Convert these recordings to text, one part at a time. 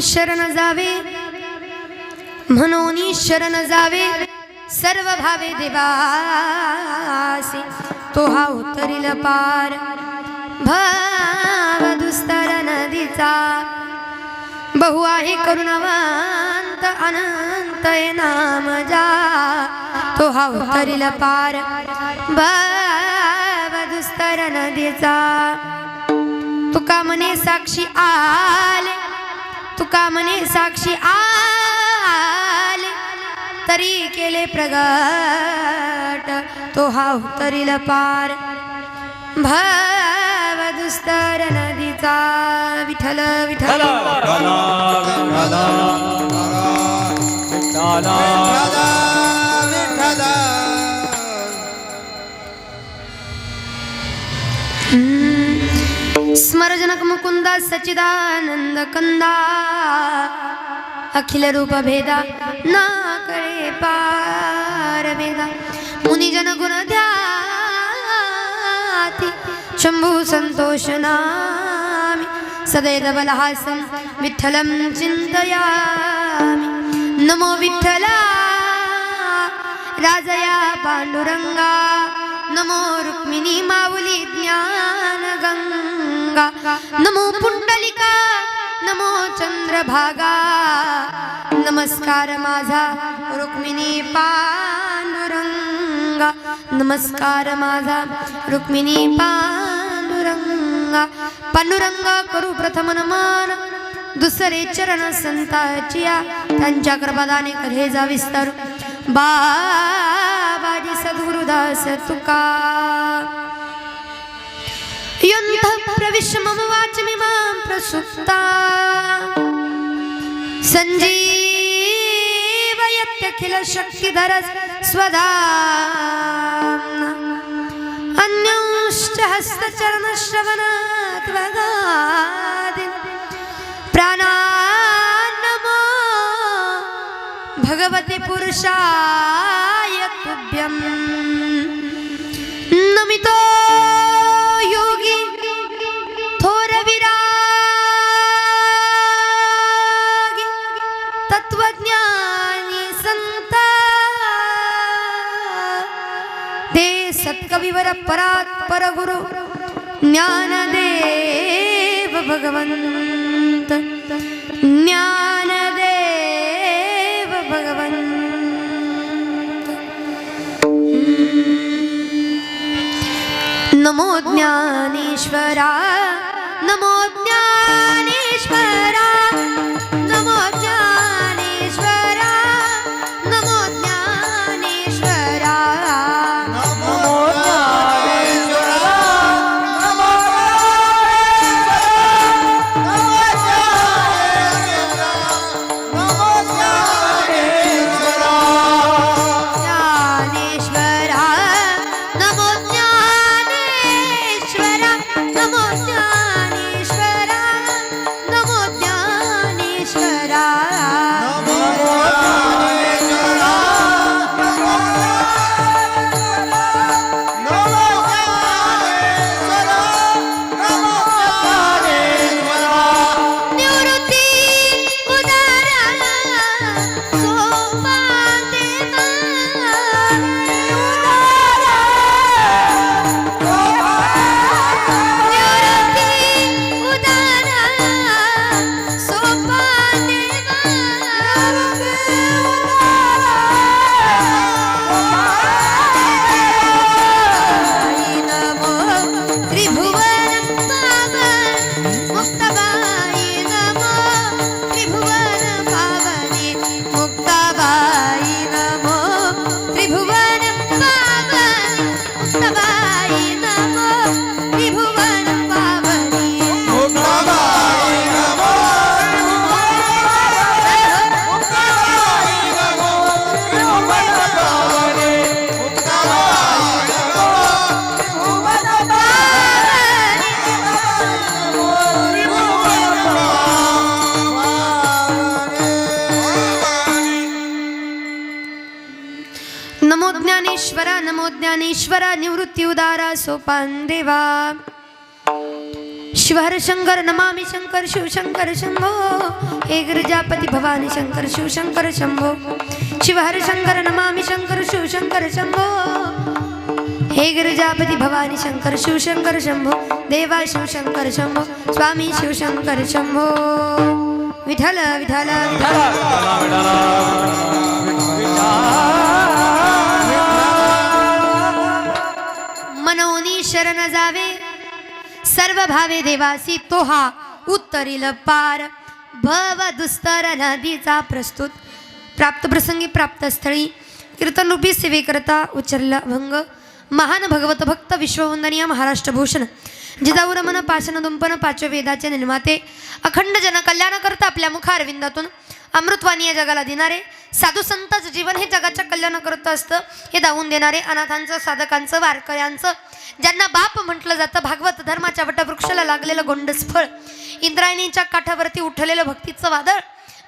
शरण जावे म्हणून शरण जावे सर्व भावे देवासी तो हा उतरील पार भाव दुस्तर नदीचा बहु आहे करुणावंत अनंत नाम जा तो हा उतरील पार भाव दुस्तर नदीचा तुका मने साक्षी आले तुका मने साक्षी आले तरी केले प्रगट तो हा उतरील पार भाव दुस्तर नदीचा विठ्ठल विठ्ठल स्मरजनक मुकुंदा सच्चिदानंद कंदा अखिल रूप भेदा ना कळे पार वेदा मुनिजन गुण ध्याती शंभू संतोष नामी सदैव बलहासं विठ्ठलं चिंतयामि नमो विठ्ठला राजया पांडुरंगा नमो रुक्मिणी माऊली ज्ञान गंगा नमो पुंडलिका नमो चंद्रभागा नमस्कार माझा रुक्मिणी पांडुरंगा नमस्कार माझा रुक्मिणी पांडुरंगा पांडुरंगा करू प्रथम नमन दुसरे चरण संताचिया त्यांच्या कृपादाने करे जा विस्तार बाबाजी सद्गुरुदास तुका यंथ प्रविश्य मम वाचमिमां प्रसुप्ता संजीवयत्यखिल शक्तिधर स्वधाम्ना अन्यांश्च हस्तचरणश्रवणात् वगादिन् प्राणान्नमो भगवते पुरुषाय तुभ्यं नमितो योगी थोर विरागी तत्वज्ञानी संता दे सत्कविवर परात्पर गुरु ज्ञानदेव भगवंत ज्ञानदेव भगवंत नमो ज्ञानेश्वरा नमो ज्ञानेश्वरा नमो ज्ञानेश्वरा नमो ज्ञानेश्वरा नमो ज्ञानेश्वरा नमो ज्ञानेश्वरा नमो ज्ञानेश्वरा नमो ज्ञानेश्वरा नमो ज्ञानेश्वरा निवृत्ती उदारा सोपान देवा निवृत्ती उदारा सोपान देवा नमो त्रिभुवन पावन मुक्ताबाई नमो त्रिभुवन पावनी मुक्ताबाई नमो त्रिभुवन पावन मुक्ताबाई नमो त्रिभुवन पावनी नमो ज्ञानेश्वरा निवृत्ती उदारा सोपान देवा शिवहर शंकर नमामि शंकर शिवशंकर शंभो हे गिरिजापति भवानी शंकर शिवशंकर शंभो शिवहर शंकर नमामि शंकर शिवशंकर शंभो हे गिरिजापति भवानी शंकर शिवशंकर शंभो देवा शिवशंकर शंभो स्वामी शिवशंकर शंभो विठ्ठल विठ्ठल मनोनी शरण जावे सर्व भावे देवासी तोहा उत्तरील पार भव दुस्तर नदीचा प्रस्तुत प्राप्त प्रसंगी प्राप्त स्थळी कीर्तन रूपी सेवेकरता उच्चारला भंग महान भगवत भक्त विश्ववंदनीय महाराष्ट्र भूषण जिजाऊ रमण पाषाण दुंपन पाचवे वेदाचे निर्माते अखंड जनकल्याण करता आपल्या मुख अरविंदातून अमृतवाणी या जगाला देणारे साधू संतांचं जीवन हे जगाच्या कल्याण करत असतं हे दावून देणारे अनाथांचं साधकांचं वारकऱ्यांचं ज्यांना बाप म्हटलं जातं भागवत धर्माच्या वटवृक्षाला लागलेलं गोंडस फळ इंद्रायणीच्या काठावरती उठलेलं भक्तीचं वादळ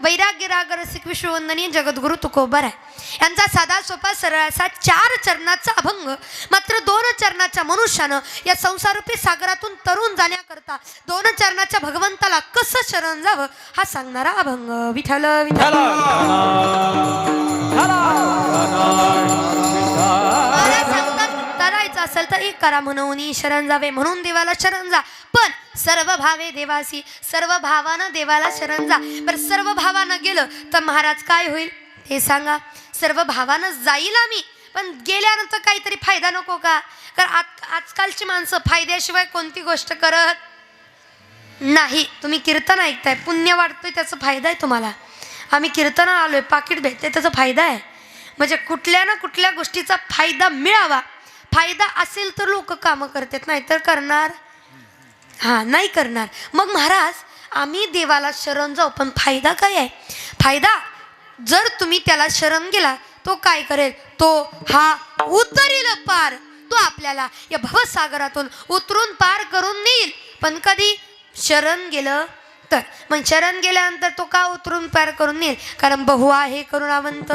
वैराग्य राग रसिक विश्ववंदनीय जगद्गुरु तुकोबार आहे यांचा साधा सोपा सरळ असा 4 चरणाचा अभंग मात्र 2 चरणाच्या मनुष्यानं या संसारूपी सागरातून तरुण जाण्याकरता 2 चरणाच्या भगवंताला कसं शरण जावं हा सांगणारा अभंग विठ्ठल विठ्ठल करायचं असेल तर एक करा म्हणून शरण जावे म्हणून देवाला शरण जा पण सर्व भावे देवासी सर्व भावानं देवाला शरण जा पण सर्व भावानं गेलं तर महाराज काय होईल हे सांगा सर्व भावानं जाईल आम्ही पण गेल्यानंतर काहीतरी फायदा नको का कारण आजकालची माणसं फायद्याशिवाय कोणती गोष्ट करत नाही तुम्ही कीर्तन ऐकताय पुण्य वाटतोय त्याचा फायदा आहे तुम्हाला आम्ही कीर्तन आलोय पाकिट भेटते त्याचा फायदा आहे म्हणजे कुठल्या ना कुठल्या गोष्टीचा फायदा मिळावा फायदा असेल तर लोक कामं करतात नाही तर करणार नाही करणार मग महाराज आम्ही देवाला शरण जाऊ पण फायदा काय आहे फायदा जर तुम्ही त्याला शरण गेला तो काय करेल तो हा उतरील पार तो आपल्याला या भवसागरातून उतरून पार करून नेईल पण कधी शरण गेलं तर मग शरण गेल्यानंतर तो का उतरून पार करून नेईल कारण बहु आहे करुणावंत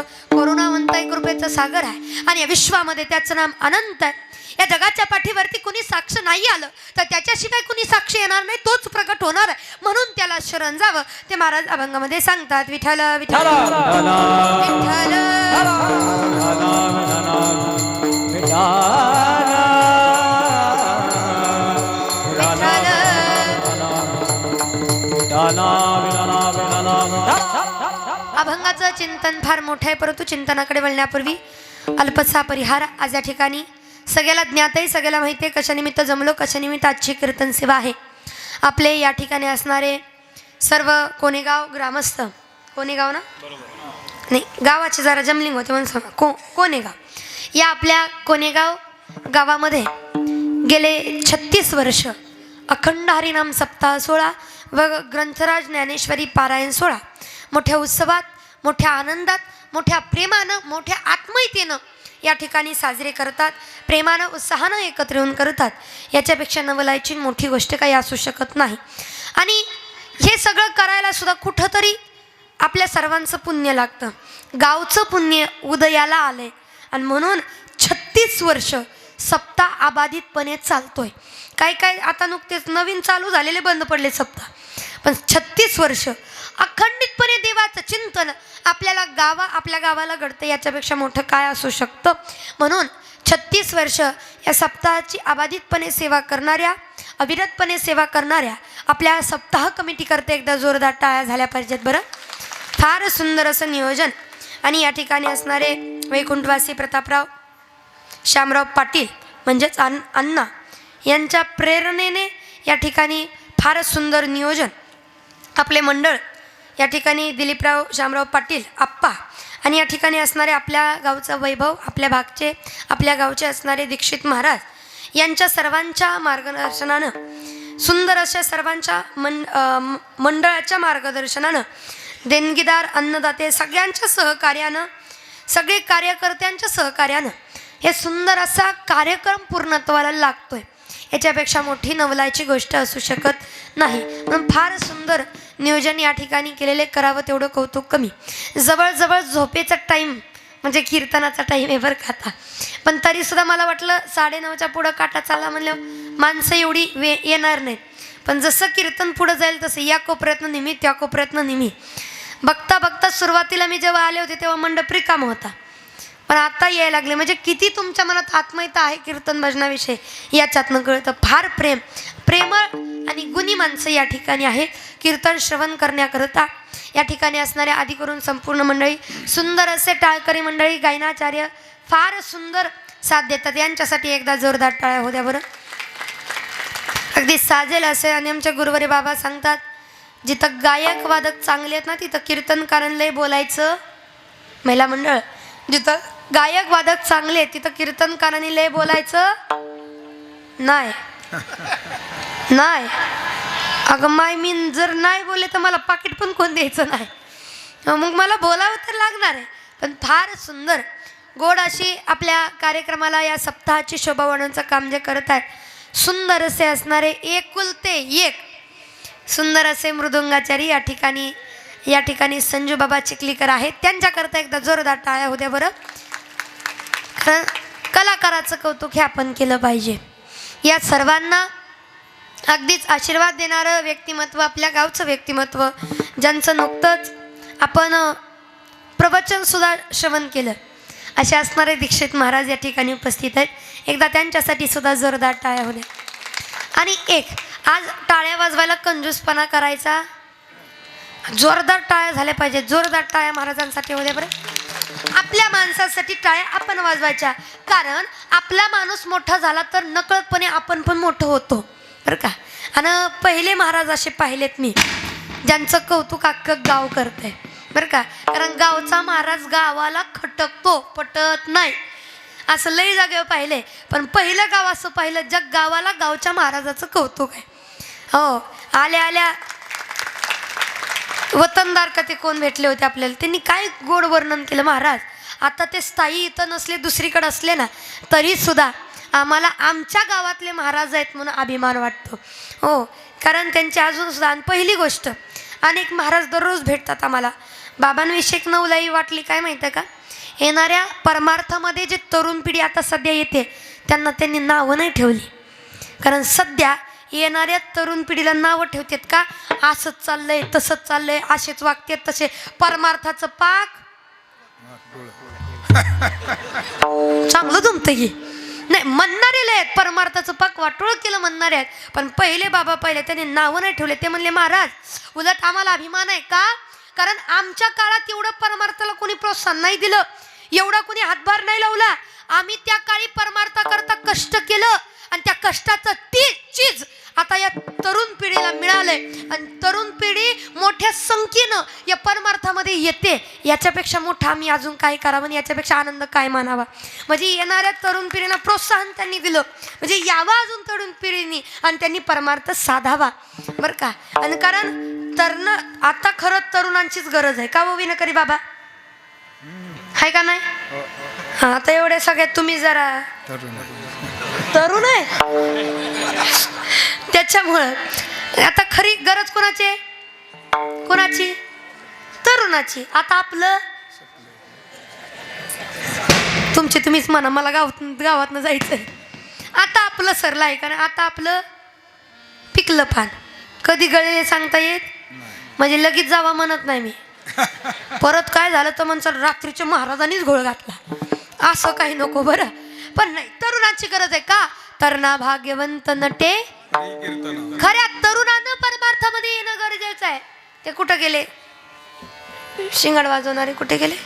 आहे कृपेचा सागर आहे आणि या विश्वामध्ये त्याचं नाम अनंत आहे या जगाच्या पाठीवरती कुणी साक्ष नाही आलं तर त्याच्याशिवाय कुणी साक्ष येणार नाही तोच प्रकट होणार आहे म्हणून त्याला शरण जावं ते महाराज अभंगामध्ये सांगतात विठ्ठल विठ्ठल विठ्ठल अभंगाचं चिंतन फार मोठं आहे परंतु चिंतनाकडे वळण्यापूर्वी अल्पसा परिहार आज या ठिकाणी सगळ्याला ज्ञात आहे सगळ्याला माहिती आहे कशानिमित्त जमलो कशानिमित्त आजची कीर्तन सेवा आहे आपले या ठिकाणी असणारे सर्व कोणेगाव ग्रामस्थ कोणेगाव ना नाही गावाचे जरा जमलिंग होते म्हणून सांगा कोणेगाव या आपल्या कोणेगाव गावामध्ये गेले 36 वर्ष अखंड हरिनाम सप्ताह सोहळा व ग्रंथराज ज्ञानेश्वरी पारायण सोहळा मोठ्या उत्सवात मोठ्या आनंदात मोठ्या प्रेमानं मोठ्या आत्मीयतेनं या ठिकाणी साजरे करतात प्रेमानं उत्साहानं एकत्र येऊन करतात याच्यापेक्षा नवलायची मोठी गोष्ट काही असू शकत नाही आणि हे सगळं करायला सुद्धा कुठंतरी आपल्या सर्वांचं पुण्य लागतं गावचं पुण्य उदयाला आलंय आणि म्हणून 36 वर्ष सप्ताह अबाधितपणे चालतोय काय आता नुकतेच नवीन चालू झालेले बंद पडले सप्ताह पण 36 वर्ष अखंडितपणे देवाचं चिंतन आपल्या गावाला घडतं याच्यापेक्षा मोठं काय असू शकतं म्हणून 36 वर्ष या सप्ताहाची अबाधितपणे सेवा करणाऱ्या अविरतपणे सेवा करणाऱ्या आपल्या सप्ताह कमिटी करते एकदा जोरदार टाळ्या झाल्या पाहिजेत बरं फार सुंदर असं नियोजन आणि या ठिकाणी असणारे वैकुंठवासी प्रतापराव श्यामराव पाटील म्हणजेच अण्णा यांच्या प्रेरणेने या ठिकाणी फारच सुंदर नियोजन आपले मंडळ या ठिकाणी दिलीपराव श्यामराव पाटील आप्पा आणि या ठिकाणी असणारे आपल्या गावचा वैभव आपल्या गावचे असणारे दीक्षित महाराज यांच्या सर्वांच्या मार्गदर्शनानं सुंदर अशा सर्वांच्या मंडळाच्या मार्गदर्शनानं देणगीदार अन्नदाते सगळ्यांच्या सहकार्यानं सगळे कार्यकर्त्यांच्या सहकार्यानं हे सुंदर असा कार्यक्रम पूर्णत्वाला लागतोय याच्यापेक्षा मोठी नवलाची गोष्ट असू शकत नाही म्हणून फार सुंदर नियोजन या ठिकाणी केलेले करावं तेवढं कौतुक कमी जवळजवळ झोपेचा टाईम म्हणजे कीर्तनाचा टाईम आहे बरं का आता पण तरीसुद्धा मला वाटलं 9:30च्या पुढं काटा चालला म्हणलं माणसं एवढी येणार नाहीत पण जसं कीर्तन पुढं जाईल तसं या कोपऱ्यातनं निमी त्या कोपऱ्यातनं निमी. बघता बघता सुरुवातीला मी जेव्हा आले होते तेव्हा मंडप रिकामा होता, पण आता यायला लागले. म्हणजे किती तुमच्या मनात आत्मीयता आहे कीर्तन भजनाविषयी याच्यातनं कळतं. फार प्रेमळ आणि गुणी माणसं या ठिकाणी आहे कीर्तन श्रवण करण्याकरता. या ठिकाणी असणाऱ्या आधी करून संपूर्ण मंडळी, सुंदर असे टाळकरी मंडळी, गायनाचार्य फार सुंदर साथ देतात. यांच्यासाठी एकदा जोरदार टाळ्या होऊ द्या बरं. अगदी साजेल असे. आणि आमचे गुरुवारी बाबा सांगतात, जिथं गायक वादक चांगले आहेत ना तिथं कीर्तनकारांना बोलायचं. महिला मंडळ, जिथं गायक वादक चांगले आहेत तिथं कीर्तनकारांनी लय बोलायचं नाही. नाही अगं माय, मी जर नाही बोलले तर मला पाकिट पण कोण द्यायचं नाही, मग मला बोलावं तर लागणार आहे. पण फार सुंदर गोड अशी आपल्या कार्यक्रमाला या सप्ताहाची शोभा वाढवण्याचं काम जे करत आहेत, सुंदर असे असणारे एकुलते एक सुंदर असे मृदुंगाचारी या ठिकाणी संजू बाबा चिखलीकर आहेत. त्यांच्याकरता एकदा जोरदार टाळ्या होत्या बरं. कारण कलाकाराचं कौतुक हे आपण केलं पाहिजे. या सर्वांना अगदीच आशीर्वाद देणारं व्यक्तिमत्व, आपल्या गावचं व्यक्तिमत्व, ज्यांचं नुकतंच आपण प्रवचनसुद्धा श्रवण केलं, असे असणारे दीक्षित महाराज या ठिकाणी उपस्थित आहेत. एकदा त्यांच्यासाठी सुद्धा जोरदार टाळ्या होत्या. आणि एक आज टाळ्या वाजवायला कंजूसपणा करायचा, जोरदार टाळ्या झाल्या पाहिजे. जोरदार टाळ्या महाराजांसाठी होत्या बरं. आपल्या माणसासाठी टाळ्या आपण वाजवायच्या, कारण आपला माणूस मोठा झाला तर नकळतपणे आपण पण मोठं होतो बरं का. आणि पहिले महाराज असे पाहिलेत मी, ज्यांचं कौतुक अख्खं गाव करतंय बरं का. कारण गावचा महाराज गावाला खटकतो, पटत नाही, असं लई जागेवर पाहिले. पण पहिलं गाव असं पाहिलं ज्या गावाला गावच्या महाराजाचं कौतुक आहे. हो, आल्या आल्या वतनदार कथे कोण भेटले होते आपल्याला, त्यांनी काय गोड वर्णन केलं महाराज. आता ते स्थायी इथं नसले, दुसरीकडे असले ना, तरी सुद्धा आम्हाला आमच्या गावातले महाराज आहेत म्हणून अभिमान वाटतो. हो, कारण त्यांची अजून सुद्धा. आणि पहिली गोष्ट, अनेक महाराज दररोज भेटतात आम्हाला. बाबांविषयी एक नवलाई वाटली काय माहिती आहे का, येणाऱ्या परमार्थामध्ये जे तरुण पिढी आता सध्या येते त्यांना त्यांनी नावं नाही ठेवली. कारण सध्या येणाऱ्या तरुण पिढीला नावं ठेवतात का, असंच चाललंय तसंच चाललंय, असेच वागतात तसे. परमार्थाचं पाक चांगलं जमतं की नाही, म्हणणारे आहेत परमार्थाचं पाक वाटोळ केलं म्हणणारे आहेत. पण पहिले बाबा त्यांनी नावं नाही ठेवले. ते म्हणले महाराज उलट आम्हाला अभिमान आहे का, कारण आमच्या काळात एवढं परमार्थाला कोणी प्रोत्साहन नाही दिलं, एवढा कोणी हातभार नाही लावला. आम्ही त्या काळी परमार्थाकरता कष्ट केलं आणि त्या कष्टाचं ती चीज आता या तरुण पिढीला मिळालंय. आणि तरुण पिढी मोठ्या संख्येनं या परमार्थामध्ये येते. याच्यापेक्षा मोठा आम्ही अजून काय करावं आणि याच्यापेक्षा आनंद काय मानावा. म्हणजे येणाऱ्या तरुण पिढीला प्रोत्साहन त्यांनी दिलं, म्हणजे यावा अजून तरुण पिढीनी आणि त्यांनी परमार्थ साधावा बरं का. आणि कारण आता खरं तरुणांचीच गरज आहे का, विना करी बाबा आहे का नाही. हा, आता एवढे सगळ्यात तुम्ही जरा तरुण आहे, त्याच्यामुळं आता खरी गरज कोणाची, तरुणाची. आता आपलं तुम्हीच म्हणा, मला गावातनं जायचंय. आता आपलं सरलं आहे, कारण आता आपलं पिकलं पान. कधी गळले सांगता येत, म्हणजे लगेच जावा म्हणत नाही मी. परत काय झालं तर म्हणतात रात्रीच्या महाराजांनीच घोळ घातला, असं काही नको बरं. पण नाही, तरुणाची गरज आहे का, तरुणा भाग्यवंत नटे. खऱ्या तरुणानं परमार्थामध्ये येणं गरजेचं आहे. ते कुठं गेले शिंगाड वाजवणारे, कुठे गेले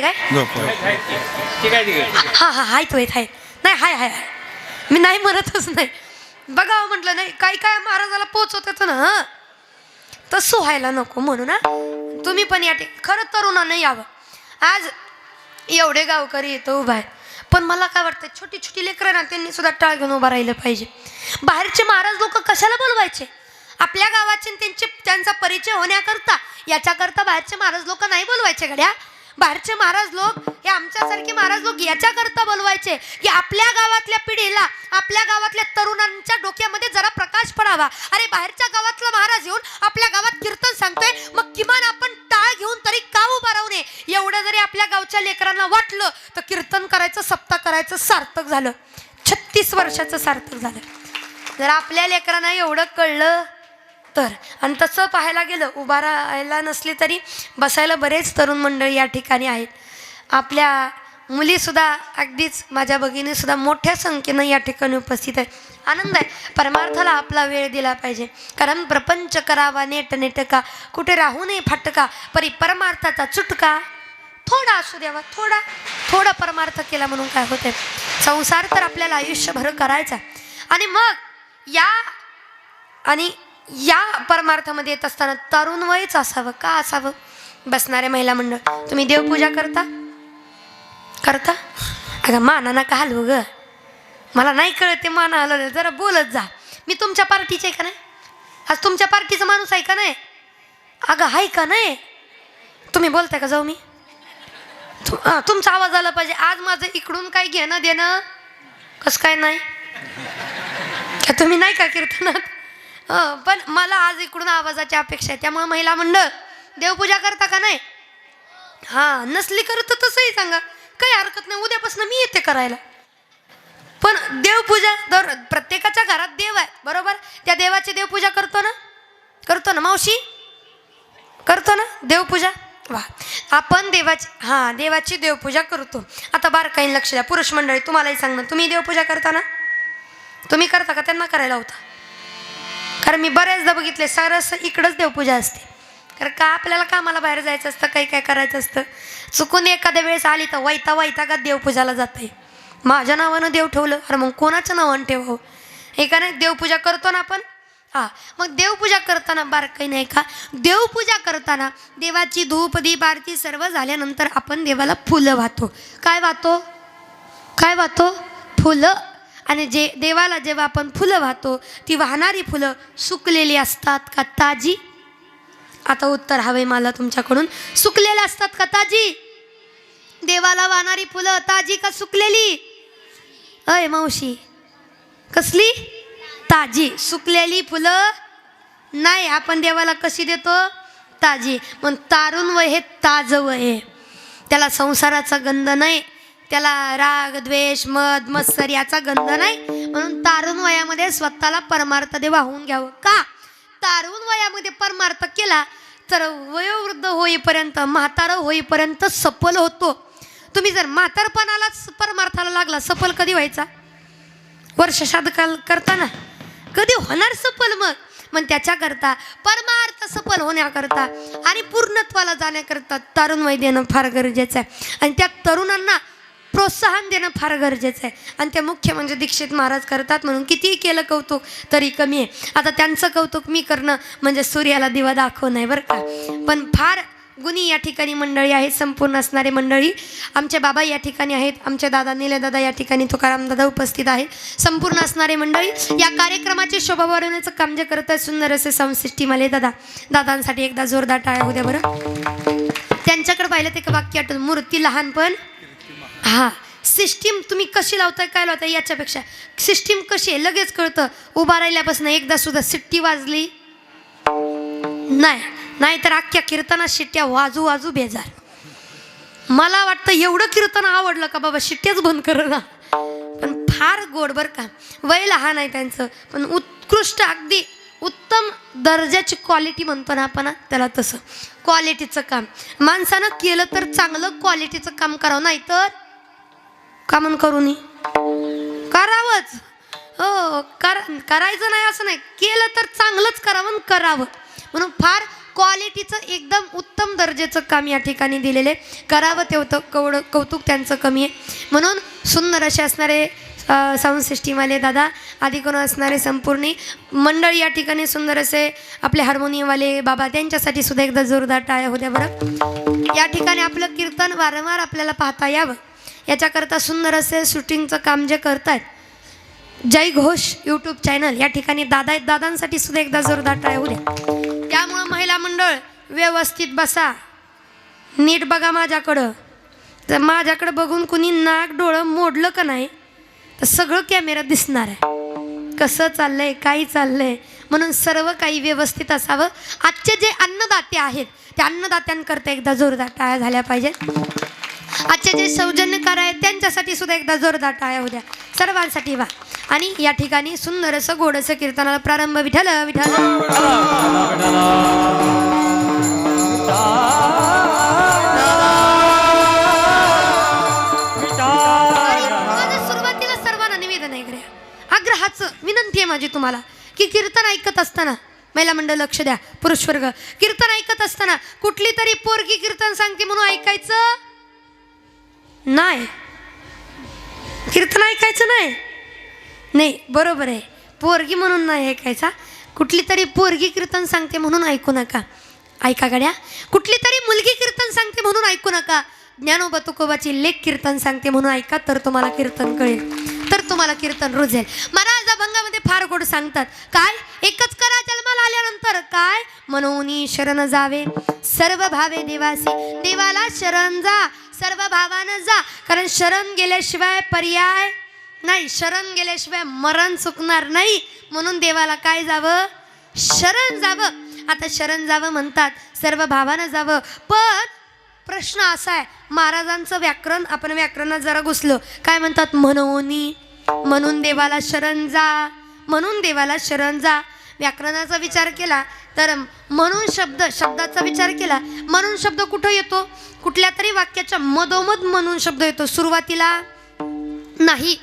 काय. हा आहेत नाही, हाय मी नाही म्हणतच नाही, बघावं म्हटलं नाही. काय महाराजाला पोचवत येतं ना, तसं व्हायला नको म्हणून ना तुम्ही पण या खरं तरुणानं यावं. आज एवढे गावकरी येतो उभा आहे, पण मला काय वाटतं छोटी छोटी लेकरं ना त्यांनी सुद्धा टाळ घेऊन उभं राहिलं पाहिजे. बाहेरचे महाराज लोक कशाला बोलवायचे, आपल्या गावाचे त्यांचा परिचय होण्याकरता, याच्याकरता बाहेरचे महाराज लोक नाही बोलवायचे गड्या. बाहेरचे महाराज लोक हे आमच्यासारखे महाराज लोक याच्याकरता बोलवायचे की आपल्या गावातल्या पिढीला, आपल्या गावातल्या तरुणांच्या डोक्यामध्ये जरा प्रकाश पडावा. अरे बाहेरच्या गावातला महाराज येऊन आपल्या गावात कीर्तन सांगतोय, मग किमान आपण टाळ घेऊन तरी का उभा राहू नये. एवढं जरी आपल्या गावच्या लेकरांना वाटलं तर कीर्तन करायचं, सप्ताह करायचं सार्थक झालं. 36 वर्षाचं सार्थक झालं. जर आपल्या लेकरांना एवढं कळलं तर. आणि तसं पाहायला गेलं, उभा राहायला नसली तरी बसायला बरेच तरुण मंडळी या ठिकाणी आहेत. आपल्या मुलीसुद्धा, अगदीच माझ्या भगिनीसुद्धा मोठ्या संख्येनं या ठिकाणी उपस्थित आहे. आनंद आहे. परमार्थाला आपला वेळ दिला पाहिजे, कारण प्रपंच करावा नेट नेटका, कुठे राहू नये फाटका, परी परमार्थाचा चुटका थोडा असू द्यावा. थोडा परमार्थ केला म्हणून काय होते. संसार तर आपल्याला आयुष्यभर करायचा. आणि मग या परमार्थामध्ये येत असताना तरुण वयच असावं. का असावं? बसणारे महिला मंडळ, तुम्ही देवपूजा करता? अगं माना नका हलवू ग, मला नाही कळत ते माना हलवलं. जरा बोलत जा. मी तुमच्या पार्टीचे आहे का नाही? आज तुमच्या पार्टीचा माणूस आहे का नाही? अगं आहे का नाही? तुम्ही बोलताय का? जाऊ मी? तुमचा आवाज आला पाहिजे. आज माझं इकडून काय घेणं देणं कसं काय नाही? तुम्ही नाही का कीर्तनात? पण मला आज इकडून आवाजाची अपेक्षा आहे. त्यामुळे महिला मंडळ देवपूजा करता का नाही? हां, नसली करत तसंही सांगा, काही हरकत नाही. उद्यापासून मी येते करायला. पण देवपूजा दर प्रत्येकाच्या घरात देव आहे, बरोबर? त्या देवाची देवपूजा करतो ना मावशी? करतो ना देवपूजा? वा, आपण देवाची देवपूजा करतो. आता बारकाईन लक्ष द्या. पुरुष मंडळी, तुम्हालाही सांगणं, तुम्ही देवपूजा करता ना? तुम्ही करता का? त्यांना करायला होता. कारण मी बऱ्याचदा बघितले सरस इकडंच देवपूजा असते. कारण का आपल्याला कामाला बाहेर जायचं असतं, काही काय करायचं असतं. चुकून एखाद्या वेळेस आली तर वैतागात देवपूजाला जाते. माझ्या नावानं देव ठेवलं, अरे मग कोणाच्या नावानं ठेवावं? हे का नाही? देवपूजा करतो ना आपण. हां, मग देवपूजा करताना बारकाई नाही का, देवपूजा करताना देवाची धूप दीप आरती सर्व झाल्यानंतर आपण देवाला फुलं वाहतो. काय वाहतो? फुलं. आणि देवाला जेव्हा आपण फुलं वाहतो, ती वाहणारी फुलं सुकलेली असतात का ताजी? आता उत्तर हवे मला तुमच्याकडून. सुकलेली असतात का ताजी? देवाला वाहणारी फुलं ताजी का सुकलेली? अय मावशी, कसली? ताजी. सुकलेली फुलं नाही. आपण देवाला कशी देतो? ताजी. मग तारुण वय हे ताजं वय आहे. त्याला संसाराचा गंध नाही, त्याला राग द्वेष मद मत्सर याचा गंध नाही. म्हणून तारुण वयामध्ये स्वतःला परमार्थ दे वाहून घ्यावं. का? तारुण वयामध्ये परमार्थ केला तर वयोवृद्ध होईपर्यंत, म्हातारं होईपर्यंत सफल होतो. तुम्ही जर म्हातारपणालाच परमार्थाला लागला, सफल कधी व्हायचा? वर्ष श्राद्ध करताना कधी होणार सफल? मग त्याच्याकरता परमार्थ सफल होण्याकरता आणि पूर्णत्वाला जाण्याकरता तरुण वय देणं फार गरजेचं आहे. आणि त्या तरुणांना प्रोत्साहन देणं फार गरजेचं आहे. आणि ते मुख्य म्हणजे दीक्षित महाराज करतात, म्हणून कितीही केलं कौतुक तरी कमी आहे. आता त्यांचं कौतुक मी करणं म्हणजे सूर्याला दिवा दाखवणं आहे बरं का. पण फार गुणी या ठिकाणी मंडळी आहेत, संपूर्ण असणारे मंडळी. आमचे बाबा या ठिकाणी आहेत, आमचे दादा निले दादा या ठिकाणी, तुकाराम दादा उपस्थित आहेत. संपूर्ण असणारे मंडळी या कार्यक्रमाची शोभा वाढवण्याचं काम जे करत आहे सुंदर असे साऊंड मले दादांसाठी एकदा जोरदार टाळ्या होऊ द्या बरं. त्यांच्याकडे पाहिलं ते वाक्य आठवतं, मूर्ती लहानपण. हां, सिस्टीम तुम्ही कशी लावताय, काय लावताय याच्यापेक्षा सिस्टीम कशी आहे लगेच कळतं. उभा राहिल्यापासून एकदा सुद्धा शिट्टी वाजली नाही तर अख्ख्या कीर्तनात शिट्ट्या वाजू बेजार. मला वाटतं एवढं कीर्तन आवडलं का बाबा शिट्ट्याच बंद कर ना. पण फार गोड बरं का. वय लहान आहे त्यांचं, पण उत्कृष्ट अगदी उत्तम दर्जाची क्वालिटी म्हणतो ना आपण त्याला, तसं क्वालिटीचं काम माणसानं केलं तर चांगलं क्वालिटीचं काम करावं, नाही तर का म्हणून करू नये करावंच. हो, करायचं नाही असं नाही, केलं तर चांगलंच करावं. म्हणून फार क्वालिटीचं एकदम उत्तम दर्जाचं काम या ठिकाणी दिलेले. करावं तेवढं कौतुक त्यांचं कमी आहे. म्हणून सुंदर असे असणारे साऊंड सिस्टीमवाले दादा आदी कोण असणारे संपूर्ण मंडळी या ठिकाणी सुंदर असे आपले हार्मोनियमवाले बाबा, त्यांच्यासाठी सुद्धा एकदा जोरदार टाळ्या होत्या बरं. या ठिकाणी आपलं कीर्तन वारंवार आपल्याला पाहता यावं याच्याकरता सुंदर असे शूटिंगचं काम जे करतायत जय घोष यूट्यूब चॅनल या ठिकाणी दादा आहेत, दादांसाठी सुद्धा एकदा जोरदार टाळ्या होऊ द्या. त्यामुळं महिला मंडळ व्यवस्थित बसा, नीट बघा माझ्याकडं. तर माझ्याकडं बघून कुणी नाक डोळं मोडलं का नाही तर सगळं कॅमेरा दिसणार आहे, कसं चाललंय काय चाललंय. म्हणून सर्व काही व्यवस्थित असावं. आजचे जे अन्नदाते आहेत त्या अन्नदात्यांकरता एकदा जोरदार टाळ्या झाल्या पाहिजेत. आजचे जे सौजन्यकार आहेत त्यांच्यासाठी सुद्धा एकदा जोरदार टाळ्या होऊ द्या सर्वांसाठी वा. आणि या ठिकाणी सुंदर असं गोड असं कीर्तनाला प्रारंभ. विठ्ठल विठ्ठल माझं सुरुवातीला सर्वांना निवेदन आहे इकडे आग्रहाचं विनंती आहे माझी तुम्हाला की कीर्तन ऐकत असताना महिला मंडळ लक्ष द्या, पुरुष वर्ग, कीर्तन ऐकत असताना कुठली तरी पोरगी कीर्तन सांगते म्हणून ऐकायचं नाही. कीर्तन ऐकायचं नाही. नाही बरोबर आहे, पोरगी म्हणून नाही ऐकायचा. कुठली तरी पोरगी कीर्तन सांगते म्हणून ऐकू नका. ऐका गड्या, कुठली तरी मुलगी कीर्तन सांगते म्हणून ऐकू नका. ज्ञानोबा तुकोबाची लेक कीर्तन सांगते म्हणून ऐका, तर तुम्हाला कीर्तन कळेल, तर तुम्हाला कीर्तन रुजेल. महाराज अभंगामध्ये फार गोड सांगतात काय, एकच करा जन्माला आल्यानंतर काय, मनोनी शरण जावे सर्व भावे देवासी. देवाला शरण जा, सर्व भावानं जा, कारण शरण गेल्याशिवाय पर्याय नाही. शरण गेल्याशिवाय मरण चुकणार नाही. म्हणून देवाला काय जावं, शरण जावं. आता शरण जावं म्हणतात, सर्व भावानं जावं. पण प्रश्न असा आहे, महाराजांचं व्याकरण, आपण व्याकरणात जरा घुसलो. काय म्हणतात, म्हणून, म्हणून देवाला शरण जा, म्हणून देवाला शरण जा. व्याकरणाचा विचार केला तर म्हणून शब्दाचा विचार केला, म्हणून शब्द कुठं येतो, कुठल्या तरी वाक्याच्या मधोमध म्हणून शब्द येतो, सुरुवातीला नाही.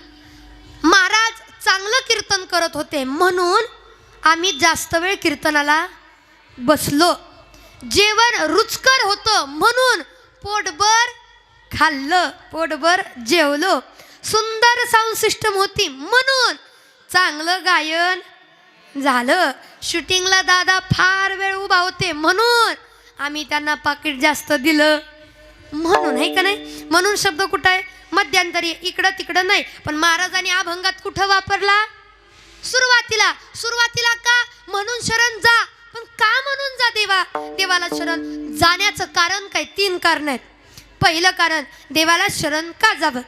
महाराज चांगलं कीर्तन करत होते म्हणून आम्ही जास्त वेळ कीर्तनाला बसलो. जेवण रुचकर होतं म्हणून पोटभर खाल्लं, पोटभर जेवलो. सुंदर साऊंड सिस्टम होती म्हणून चांगलं गायन झालं. शूटिंगला दादा फार वेळ उभा होते म्हणून आम्ही त्यांना पाकिट जास्त दिलं. म्हणून आहे का नाही. म्हणून शब्द कुठं आहे, मध्यंतरी, इकडं तिकडं नाही. पण महाराजांनी अभंगात कुठं वापरला, सुरुवातीला. सुरुवातीला का, म्हणून शरण जा. पण का म्हणून जा देवाला शरण जाण्याचं कारण काय, 3 कारण आहेत. पहिलं कारण, देवाला शरण का जावं.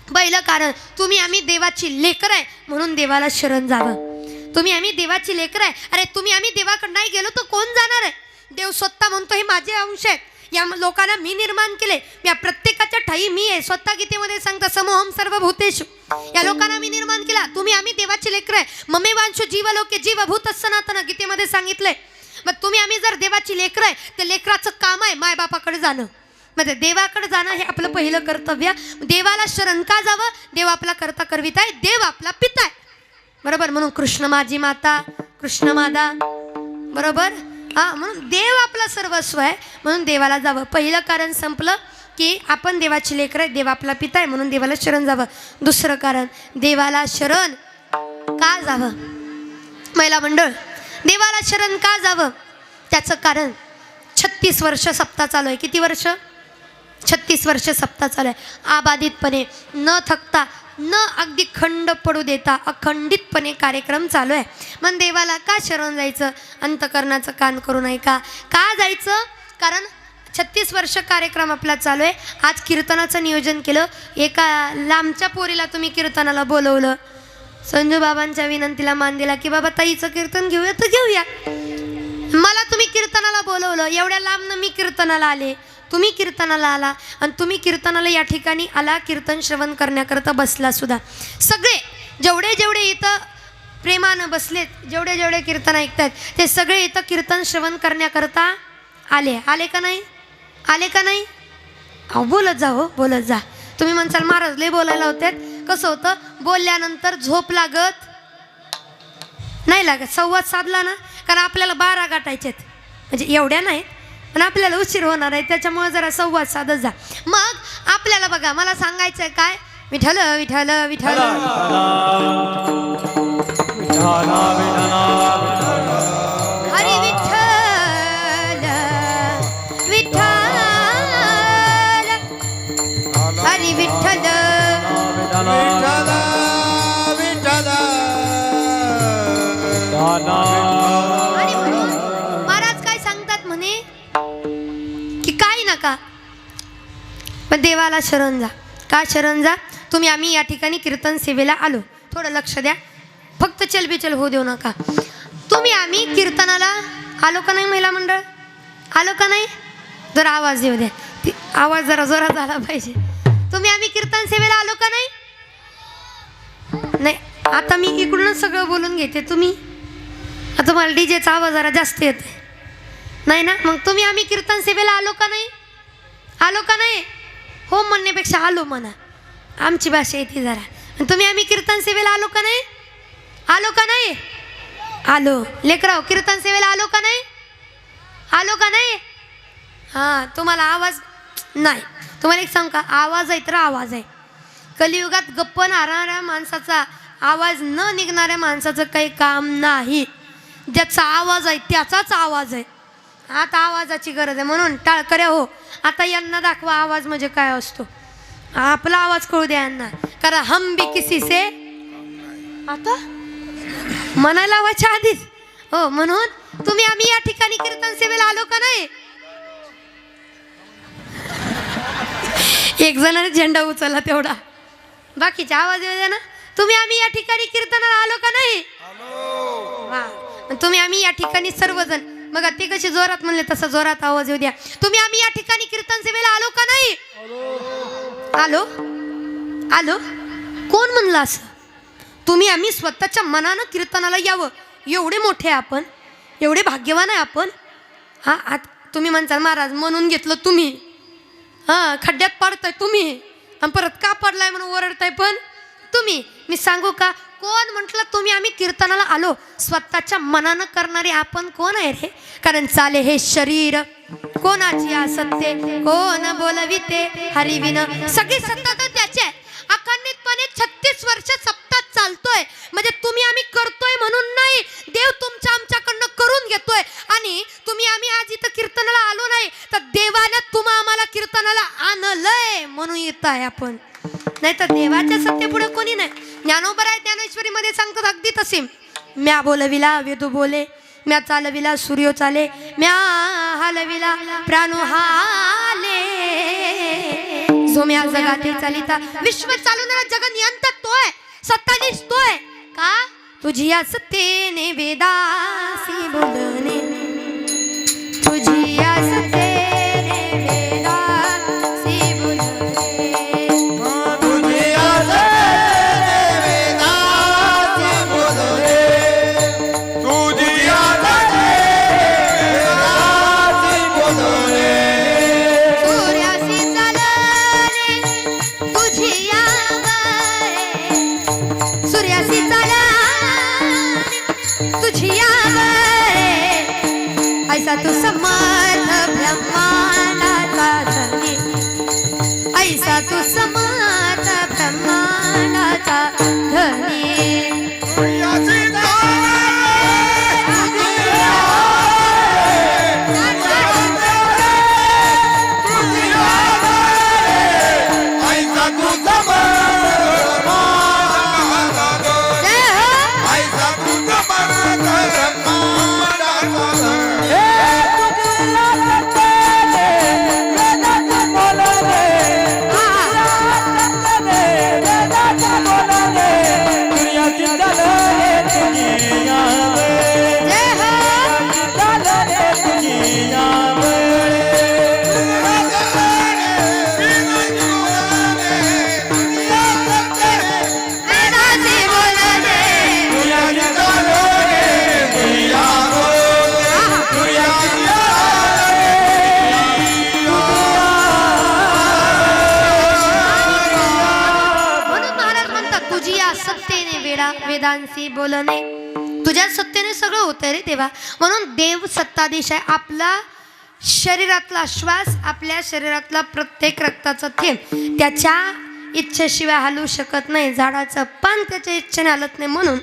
पहिलं कारण, तुम्ही आम्ही देवाची लेकर आहे म्हणून देवाला शरण जावं. तुम्ही आम्ही देवाची लेकर आहे. अरे तुम्ही आम्ही देवाकडे नाही गेलो तर कोण जाणार आहे. देव स्वतः म्हणतो हे माझे अंश आहेत, या लोकांना मी निर्माण केले, या प्रत्येकाच्या ठाई मी आहे. स्वतः गीतेमध्ये सांगता समोहम सर्वभूतेषु, या लोकांना मी निर्माण केला. तुम्ही आम्ही देवाची लेकर आहे. ममेवांशु जीवलोके जीवभूत सनातन गीतेमध्ये सांगितलंय. मग तुम्ही आम्ही जर देवाची लेकर आहे, ते लेकराचं काम आहे मायबापाकडे जाणं. म्हणजे देवाकडे जाणं हे आपलं पहिलं कर्तव्य. देवाला शरण का जावं, देव आपला करता करविता आहे, देव आपला पिता आहे, बरोबर. म्हणून कृष्ण माझी माता, कृष्ण माता, बरोबर. हा, म्हणून देव आपला सर्वस्व आहे म्हणून देवाला जावं. पहिलं कारण संपलं की आपण देवाची लेकर आहे, देव आपला पिता आहे म्हणून देवाला शरण जावं. दुसरं कारण, देवाला शरण का जावं. महिला मंडळ, देवाला शरण का जावं, त्याचं कारण 36 वर्ष सप्ताह चालू आहे. किती वर्ष, 36 वर्ष सप्ताह चालू आहे. आबाधितपणे, न थकता, न अगदी खंड पडू देता अखंडितपणे कार्यक्रम चालू आहे. मग देवाला का शरण जायचं, अंतकरणाचं कान करू नये का जायचं, कारण 36 वर्ष कार्यक्रम आपला चालू आहे. आज कीर्तनाचं नियोजन केलं. एका लांबच्या पोरीला तुम्ही कीर्तनाला बोलवलं, संजू बाबांच्या विनंतीला मान दिला की बाबा ताईचं कीर्तन घेऊया तर घेऊया. मला तुम्ही कीर्तनाला बोलवलं, एवढ्या लांबनं मी कीर्तनाला आले, तुम्ही कीर्तनाला आला आणि तुम्ही कीर्तनाला या ठिकाणी आला, कीर्तन श्रवण करण्याकरता बसला सुद्धा. सगळे जेवढे इथं प्रेमानं बसलेत, जेवढे कीर्तन ऐकतात ते सगळे इथं कीर्तन श्रवण करण्याकरता आले का नाही, आले का नाही. अहो बोलत जा, हो बोलत जा. तुम्ही म्हणसाल महाराज लय बोलायला होत्यात. कसं होतं, बोलल्यानंतर झोप लागत नाही लागत. संवाद साधला ना, कारण आपल्याला 12 गाठायचेत, म्हणजे एवढ्या नाहीत पण आपल्याला उशीर होणार आहे, त्याच्यामुळे जरा संवाद साधत जा. मग आपल्याला बघा, मला सांगायचं आहे काय, विठ्ठल विठ्ठल विठ्ठल हरी विठ्ठल विठ्ठल हरी विठ्ठल आणि म्हणून महाराज काय सांगतात म्हणे की काही नका पण देवाला शरण जा. का शरण जा, तुम्ही आम्ही या ठिकाणी कीर्तन सेवेला आलो, थोडं लक्ष द्या, फक्त चलबिचल होऊ देऊ नका. तुम्ही आम्ही कीर्तनाला आलो का नाही, महिला मंडळ आलो का नाही, जर आवाज येऊ द्या. आवाज जरा जोरात झाला पाहिजे. तुम्ही आम्ही कीर्तन सेवेला आलो का नाही? नाही. आता मी इकडूनच सगळं बोलून घेते. तुम्ही आता मला डीजेचा आवाज जरा जास्त येते नाही ना? मग तुम्ही आम्ही कीर्तन सेवेला आलो का नाही? आलो का नाही? हो म्हणण्यापेक्षा आलो म्हणा. आमची भाषा येते जरा. तुम्ही आम्ही कीर्तन सेवेला आलो का नाही? आलो का नाही? आलो. लेकराव कीर्तन सेवेला आलो का नाही? आलो का नाही? हां. तुम्हाला आवाज नाही. तुम्हाला एक सांग का, आवाज आहे तर आवाज आहे. कलियुगात गप्प राहणाऱ्या माणसाचा आवाज न निघणाऱ्या माणसाचं काही काम नाही. ज्याचा आवाज आहे त्याचाच आवाज आहे. आता आवाजाची गरज आहे म्हणून टाळकऱ्या हो. आता यांना दाखवा आवाज म्हणजे काय असतो. आपला आवाज कळू द्या यांना. कारण हम भी किसी से आता म्हणायला लावायच्या आधीच हो. म्हणून तुम्ही आम्ही या ठिकाणी कीर्तन सेवेला आलो का नाही? एक जणाने झेंडा उचलला तेवढा. बाकीचे आवाज येऊ द्या ना. तुम्ही आम्ही या ठिकाणी कीर्तनाला आलो का नाही? वा. तुम्ही आम्ही या ठिकाणी सर्वजण बघा ते कसे जोरात म्हणले तसा जोरात आवाज येऊ द्या. तुम्ही आम्ही या ठिकाणी कीर्तन सेवेला आलो का नाही? आलो. आलो. कोण म्हणलं असं? तुम्ही आम्ही स्वतःच्या मनानं कीर्तनाला यावं. एवढे मोठे आपण, एवढे भाग्यवान आहे आपण. हा. तुम्ही म्हणताल महाराज म्हणून घेतलं तुम्ही. हां. खड्ड्यात पडताय तुम्ही आणि परत का पडलाय म्हणून ओरडताय पण तुम्ही. मी सांगू का कोण म्हटलं तुम्ही आम्ही कीर्तनाला आलो? स्वतःच्या मनानं करणारे आपण कोण आहे रे? कारण चाले हे शरीर कोणाची असत्य कोण बोलविते हरिविन. सगळी सत्ता तर त्याची आहे. अखंडितपणे 36 वर्ष सप्ताह चालतोय म्हणजे तुम्ही आम्ही करतोय म्हणून नाही. देव तुमच्या आमच्याकडनं करून घेतोय. आणि तुम्ही आम्ही आज इथं कीर्तनाला आलो नाही तर देवानं तुम्हा आम्हाला कीर्तनाला आणलंय म्हणून येत आहे आपण. नाही तर देवाच्या सत्तेपुढे कोणी नाही. ज्ञानोबराय ज्ञानेश्वरी मध्ये सांगतात अगदी तसे. म्या बोलविला वेदू बोले, म्या चालविला सूर्यो चाले, म्या हालविला प्राणो हाले. जो म्या जगाते चालिता विश्व चालवणारा जग नियंता तोय, सत्ताधीश तोय. का? तुझी या सत्तेने वेदासी बोलणे, तुझी या सत्तेने वेदासी बोलणे. ऐसा तू समर्थ ब्रह्मांडाचा धनी, ऐसा तू समर्थ ब्रह्मांडाचा धनी. वेदांशी बोलणे. तुझ्या सत्तेने सगळं होतंय रे देवा. म्हणून देव सत्ताधीश आहे. आपला शरीरातला श्वास, आपल्या शरीरातला प्रत्येक रक्ताचा थेंब त्याच्या इच्छेशिवाय हलू शकत नाही. झाडाचं पान त्याच्या इच्छेने हलत नाही. म्हणून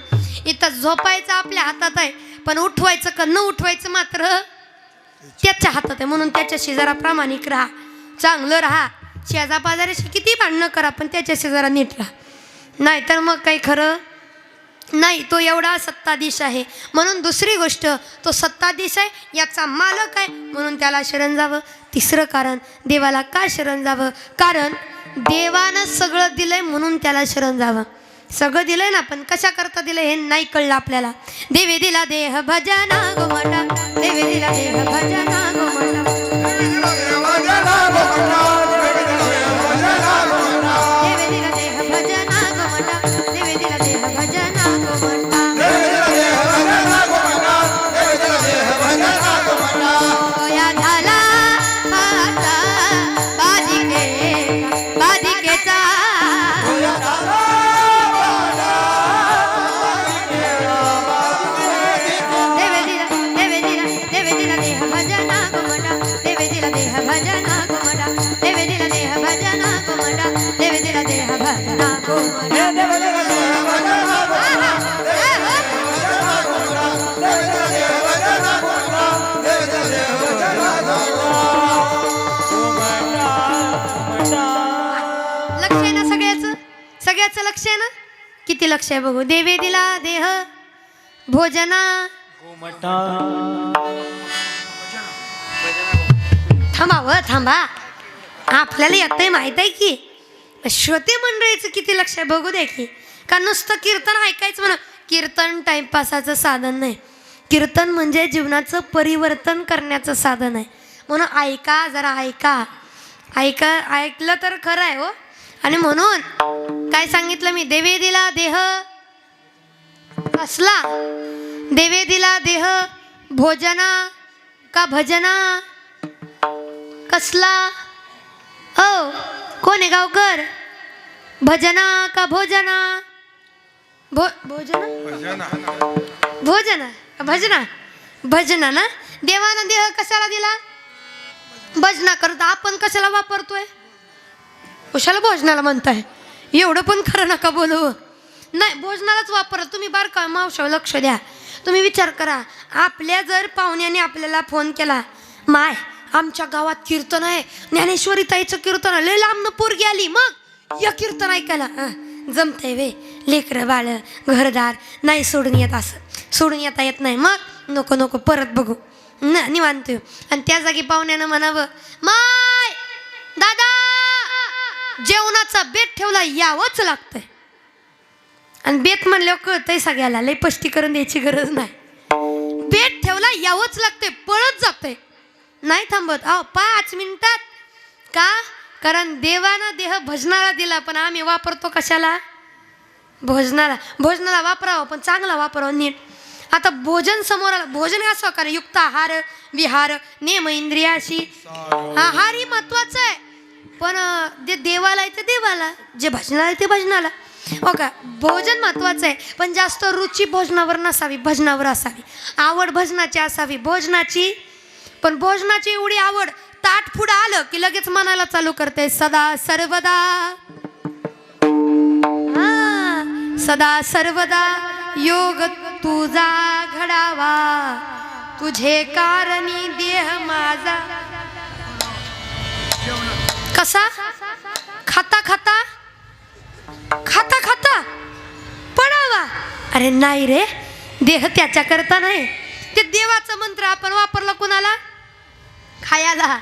इथं झोपायचं आपल्या हातात आहे पण उठवायचं का न उठवायचं मात्र त्याच्या हातात आहे. म्हणून त्याच्याशी जरा प्रामाणिक राहा, चांगलं राहा. शेजा पाजाऱ्याशी किती भांडणं करा पण त्याच्याशी जरा नीट राहा. नाहीतर मग काही खरं नाही. तो एवढा सत्ताधीश आहे. म्हणून दुसरी गोष्ट तो सत्ताधीश आहे, याचा मालक आहे म्हणून त्याला शरण जावं. तिसरं कारण देवाला का शरण जावं? कारण देवानं सगळं दिलंय म्हणून त्याला शरण जावं. सगळं दिलंय ना पण कशा करता दिलंय हे नाही कळलं आपल्याला. देवी दिला देह भजना गोमाटा, देवी दिला देह भजना गोमाटा. देवाचं लक्ष आहे ना? किती लक्ष आहे बघू. देवे दिला देह भोजना. थांबा व थांबा, आपल्याला येतंय माहित आहे की. श्रोते मंडळीचं किती लक्ष आहे बघू दे की. का नुसतं कीर्तन ऐकायचं म्हणा. कीर्तन टाइमपासाचं साधन नाही. कीर्तन म्हणजे जीवनाचं परिवर्तन करण्याचं साधन आहे. म्हणून ऐका, जरा ऐका. ऐकलं तर खरं आहे हो. आणि म्हणून काय सांगितलं मी? देवे दिला देह असला, देवे दिला देह भोजना का भजना कसला. हो, कोण आहे गावकर? भजना का भोजना? भोजना भोजना भजना भजना ना. देवानं देह कशाला दिला? भजना करता. आपण कशाला वापरतोय? कशाला भोजनाला म्हणताय? एवढं पण खरं नका बोलू. नाही, भोजनालाच वापर. तुम्ही बार का मावशावर लक्ष द्या. तुम्ही विचार करा, आपल्या जर पाहुण्याने आपल्याला फोन केला, माय आमच्या गावात कीर्तन आहे, ज्ञानेश्वरी ताईचं कीर्तन आहे, लय लांबनं पोरगी आली, मग या कीर्तन ऐकायला जमतंय वे. लेकरं बाळ घरदार नाही सोडून येत, असं सोडून येत नाही. मग नको नको, परत बघू ना, निवांत. आणि त्या जागी पाहुण्यानं म्हणावं, माय दादा जेवणाचा बेत ठेवला, यावंच लागतंय. आणि बेत म्हणल्यावर कळतंय सगळ्याला, लय स्पष्टीकरण द्यायची गरज नाही. बेत ठेवला यावंच लागतंय, पळत जातंय, नाही थांबत. 5 मिनिटात. का? कारण देवानं देह भजनाला दिला, पण आम्ही वापरतो कशाला? भोजनाला. भोजनाला वापरावं, पण चांगला वापरावं, नीट. आता भोजन समोर आलं, भोजन असं कारण युक्त आहार विहार नेम इंद्रियाशी. आहार ही महत्वाचं आहे, पण जे देवाला आहे ते देवाला, जे भजनाला आहे ते भजनाला. हो का? भोजन महत्वाचं आहे, पण जास्त रुची भोजनावर नसावी, भजनावर असावी. आवड भजनाची असावी, भोजनाची. पण भोजनाची एवढी आवड, ताट पुढं आलं की लगेच मनाला चालू करते सदा सर्वदा. सदा सर्वदा योग तुझा घडावा, तुझे कारणी देह माझा. कसा? खाता खाता खाता खाता पडावा. अरे नाही रे, देह त्याच्या करता नाही. ते देवाचा मंत्र आपण वापरला कुणाला? खायला.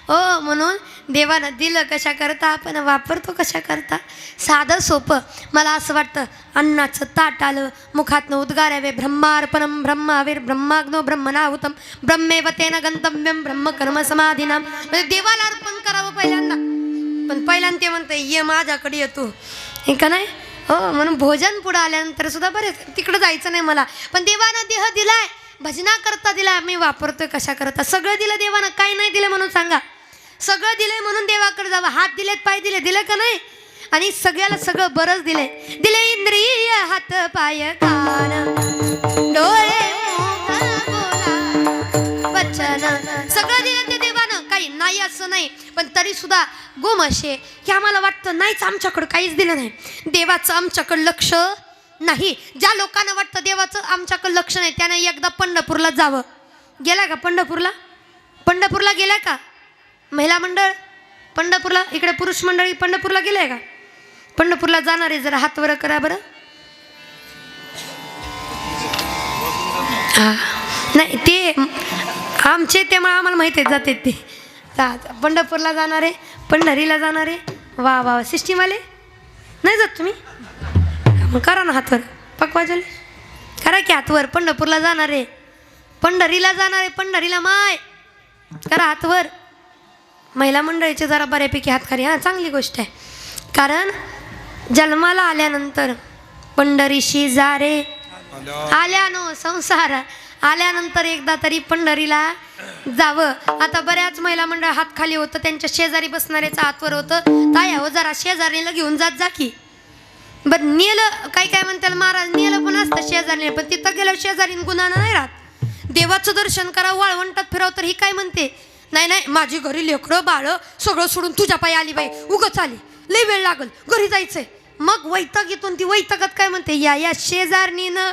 हो, म्हणून देवानं दिलं कशा करता, आपण वापरतो कशा करता. साधं सोपं. मला असं वाटतं, अन्नाचं ताट आलं, मुखातनं उद्गारावे ब्रह्मार्पणम ब्रह्मावीर ब्रह्माग्नो ब्रह्मणाहुतम ब्रह्मेव तेन गंतव्यम ब्रह्मकर्म समाधीनाम. म्हणजे देवाला अर्पण करावं पहिल्यांदा. पण पहिल्यांदा ते म्हणतं, ये माझ्याकडे येतो, हे का नाही? हो, म्हणून भोजन पुढं आल्यानंतर सुद्धा बरेच तिकडं जायचं नाही मला. पण देवानं देह दिलाय, भजना करता दिला, मी वापरतोय कशा करता. सगळं दिलं देवानं, काही नाही दिलं म्हणून सांगा. सगळं दिलंय म्हणून देवाकडे जावं. हात दिलेत, पाय दिले, दिलं का नाही? आणि सगळ्याला सगळं बरंच दिलंय. दिले इंद्रिय हात पाय कान डोळे मुख बोला वचन, सगळं दिलं ते देवानं. काही नाही असं नाही, पण तरी सुद्धा गोमशे हे आम्हाला वाटतं नाहीच, आमच्याकडं काहीच दिलं नाही. देवाचं आमच्याकडं लक्ष नाही. ज्या लोकांना वाटतं देवाचं आमच्याकडं लक्ष नाही, त्यानं एकदा पंढरपूरला जावं. गेला का पंढरपूरला? पंढरपूरला गेला का? महिला मंडळ पंढरपूरला, इकडे पुरुष मंडळी पंढरपूरला गेले का? पंढरपूरला जाणारे जरा हात वर करा बरं. नाही, ते आमचे, त्यामुळे आम्हाला माहिती आहे जाते ते. पंढरपूरला जाणारे, पंढरीला जाणारे, वा वा. सिस्टीमवाले नाही जात तुम्ही? मग करा ना हातवर. पकवाजले करा की हातवर. पंढरपूरला जाणारे, पंढरीला जाणारे, पंढरीला माय करा हातवर. महिला मंडळीचे जरा बऱ्यापैकी हात खाली. हां, चांगली गोष्ट आहे. कारण जन्माला आल्यानंतर पंढरीशी जा रे, आल्यानो संसार, आल्यानंतर एकदा तरी पंढरीला जावं. आता बऱ्याच महिला मंडळ हात खाली होतं, त्यांच्या शेजारी बसणाऱ्याचा हातवर होतं. ताई हो, जरा शेजारीला घेऊन जात जा की. बरं, नेलं काय काय म्हणतात महाराज, नेलं पण असतं शेजारी, पण तिथं गेल्यावर शेजारीन गुन्हा नाही राहत. देवाचं दर्शन करावं, वाळवंटात फिरावं, तर ही काय म्हणते, नाही नाही माझी घरी लेकरं बाळ सगळं सोडून तुझ्या पायी आली बाई, उगाच आली, लई वेळ लागल, घरी जायचंय. मग वैताग येतो, ती वैतागात काय म्हणते, या या शेजारणीनं.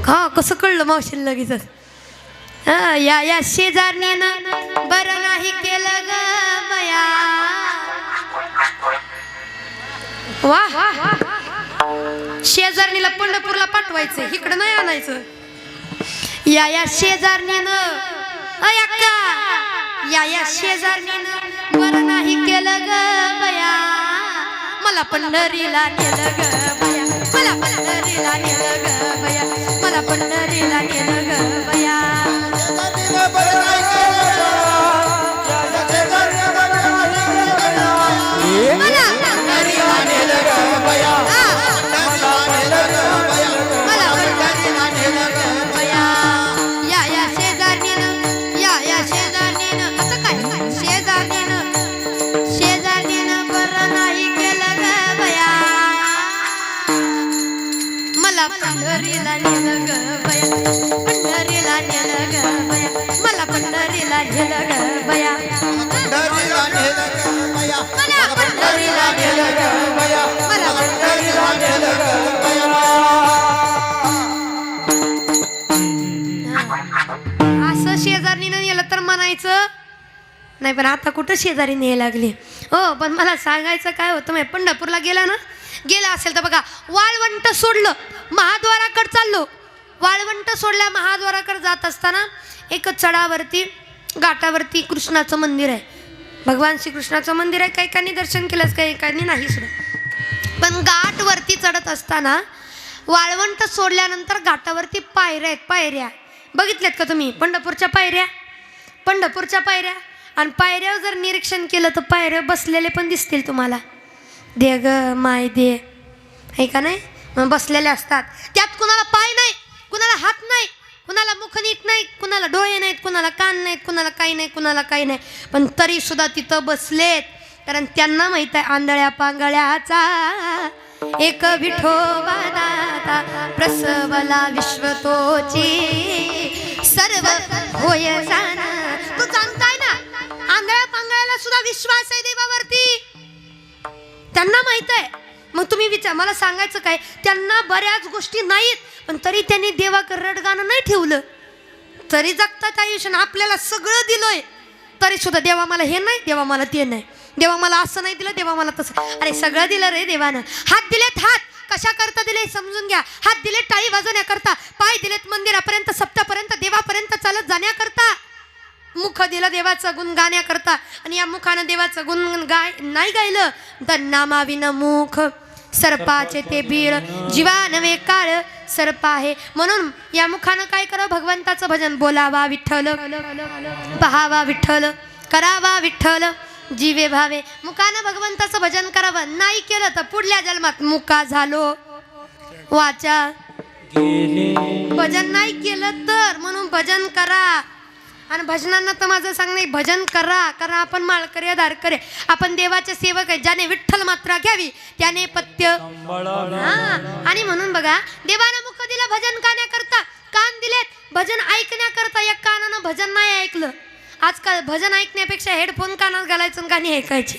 हा, कसं कळलं मावशीला लगेचच? हा, या या शेजारणीनं बरं नाही केलं ग बया. वा शेजारणीला पंढरपूरला पाठवायचं, इकडं नाही आणायचं. या शेजारणीनं अक्का, या शेजारणीनं बरं नाही केलं ग बया, मला पंढरीला नेलं ग बया, मला पंढरीला नेलं ग बया, मला पंढरीला नेलं ग बया. मला पंढरीला नेलं ग बया, मला पंढरीला नेलं ग बया. या शेजारणीनं, या शेजारणीनं असं काय शेजारणीनं बरं नाही केलं ग बया, मला पंढरीला नेलं ग बया, पंढरीला नेलं ग बया, मला पंढरीला नेलं ग बया, पंढरीला नेलं ग बया, मला पंढरीला नेलं ग बया, मला पंढरीला नेलं ग बया. असं शेजारणीनं नेलं तर म्हणायचं नाही, पण आता कुठं शेजारी न्यायला लागली हो. पण मला सांगायचं काय होतं, मी पंढरपूरला गेला असेल तर बघा, वाळवंट सोडलं महाद्वाराकडे चाललो. वाळवंट सोडल्या महाद्वाराकडे जात असताना एक चढावरती घाटावरती कृष्णाचं मंदिर आहे, भगवान श्रीकृष्णाचं मंदिर आहे. काही दर्शन केलंच, काही नाही सुद्धा. पण घाट वरती चढत असताना वाळवंट सोडल्यानंतर घाटावरती पायऱ्या आहेत, पायऱ्या बघितल्यात का तुम्ही? पंढरपूरच्या पायऱ्या आणि पायऱ्यावर जर निरीक्षण केलं तर पायऱ्यावर बसलेले पण दिसतील तुम्हाला. दे ग माय दे, आहे का नाही? मग बसलेले असतात, त्यात कुणाला पाय नाही, कुणाला हात नाही, कुणाला मुख नीट नाही, कुणाला डोळे नाहीत, कुणाला कान नाहीत, कुणाला काही नाही, पण तरी सुद्धा तिथं बसलेत. कारण त्यांना माहित आहे आंधळ्या पांगळ्याचा एक विठोबा दाता, प्रसवला विश्वतोची सर्व होय जाण. तू जाणताय ना, आंधळ्या पांगळ्याला सुद्धा विश्वास आहे देवावरती, त्यांना माहित आहे. मग तुम्ही मला सांगायचं काय, त्यांना बऱ्याच गोष्टी नाहीत, पण तरी त्यांनी देवाकडे रडगाणं नाही ठेवलं, तरी जगतात आयुष्य. आपल्याला सगळं दिलंय तरी सुद्धा देवा मला हे नाही, देवा मला ते नाही, देवा मला असं नाही दिलं, देवा मला तसं. अरे सगळं दिलं रे देवानं. हात दिलेत, हात कशा करता दिले समजून घ्या. हात दिलेत टाळी वाजवण्याकरता, पाय दिलेत मंदिरापर्यंत सप्तापर्यंत देवापर्यंत चालत जाण्याकरता, मुख दिलं देवाचं गुण गाण्याकरता. आणि या मुखानं देवाचं गुण नाही गायलं तर नामाविन मुख सर्पाचे ते बीळ, जीवा नवे काळ सर्प आहे. म्हणून या मुखानं काय करावं, भगवंताचं भजन बोलावा विठ्ठल, पहावा विठ्ठल, करावा विठ्ठल, जीवे भावे. मुखानं भगवंताचं भजन करावं, नाही केलं तर पुढल्या जन्मात मुका झालो वाचा. भजन नाही केलं तर, म्हणून भजन करा. आणि भजनांना तर माझं सांगणं, भजन करा, कारण आपण माळकरी धारकरी, आपण देवाचे सेवक आहे. ज्याने विठ्ठल मात्रा घ्यावी त्याने पत्य. आणि म्हणून बघा, देवानं मुख दिलं भजन गाण्याकरता, कान दिलेत भजन ऐकण्याकरता. या कानानं भजन नाही ऐकलं. आजकाल भजन ऐकण्यापेक्षा हेडफोन कानात घालायचं गाणी ऐकायची.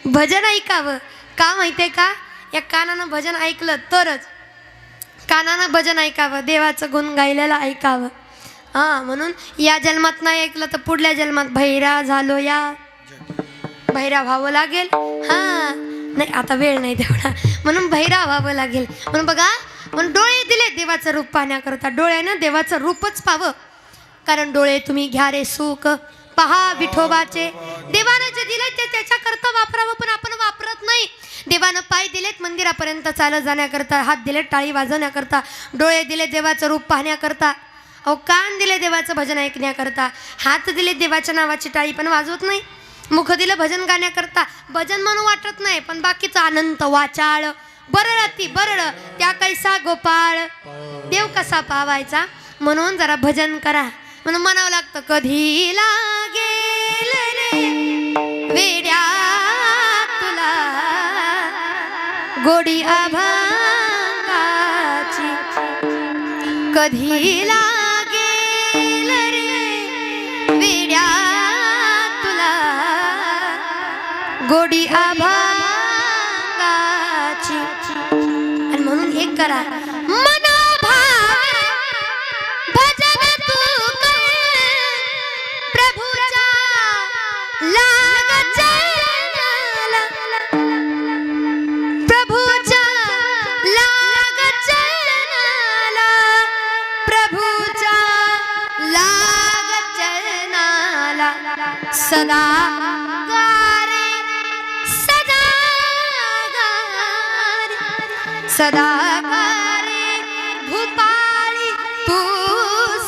भजन ऐकावं का माहितीये का, या कानानं भजन ऐकलं तरच, कानानं भजन ऐकावं, देवाचं गुण गायलेलं ऐकावं. म्हणून या जन्मात नाही ऐकलं तर पुढल्या जन्मात भैरा झालो, या भैरा व्हावं लागेल. नाही आता वेळ नाही तेवढा, म्हणून भैरा व्हावं लागेल. म्हणून बघा, म्हणून डोळे दिले देवाचं रूप पाहण्याकरता, डोळ्यानं देवाचं रूपच पाहावं. कारण डोळे तुम्ही घ्या रे सुख, पहा विठोबाचे. देवानं जे दिले ते त्याच्याकरता वापरावं, पण आपण वापरत नाही. देवानं पाय दिलेत मंदिरापर्यंत चालत जाण्याकरता, हात दिलेत टाळी वाजवण्याकरता, डोळे दिले देवाचं रूप पाहण्याकरता, कान दिले देवाचं भजन ऐकण्याकरता, हात दिले देवाच्या नावाची टाळी पण वाजवत नाही, मुख दिलं भजन गाण्याकरता. भजन म्हणून वाटत नाही, पण बाकीचं अनंत वाचाळ, बरळ ती बरळ त्या कैसा गोपाळ, देव कसा पावायचा. म्हणून जरा भजन करा. म्हणून म्हणावं लागतं, कधी लागेल रे वेड्या तुला गोडी अभंगाची, कधी लागेल रे वेड्या तुला गोडी अभंगाची. आणि म्हणून एक करा, प्रभु सदा गारे सदा गारे सदा गारे भूपाळी तू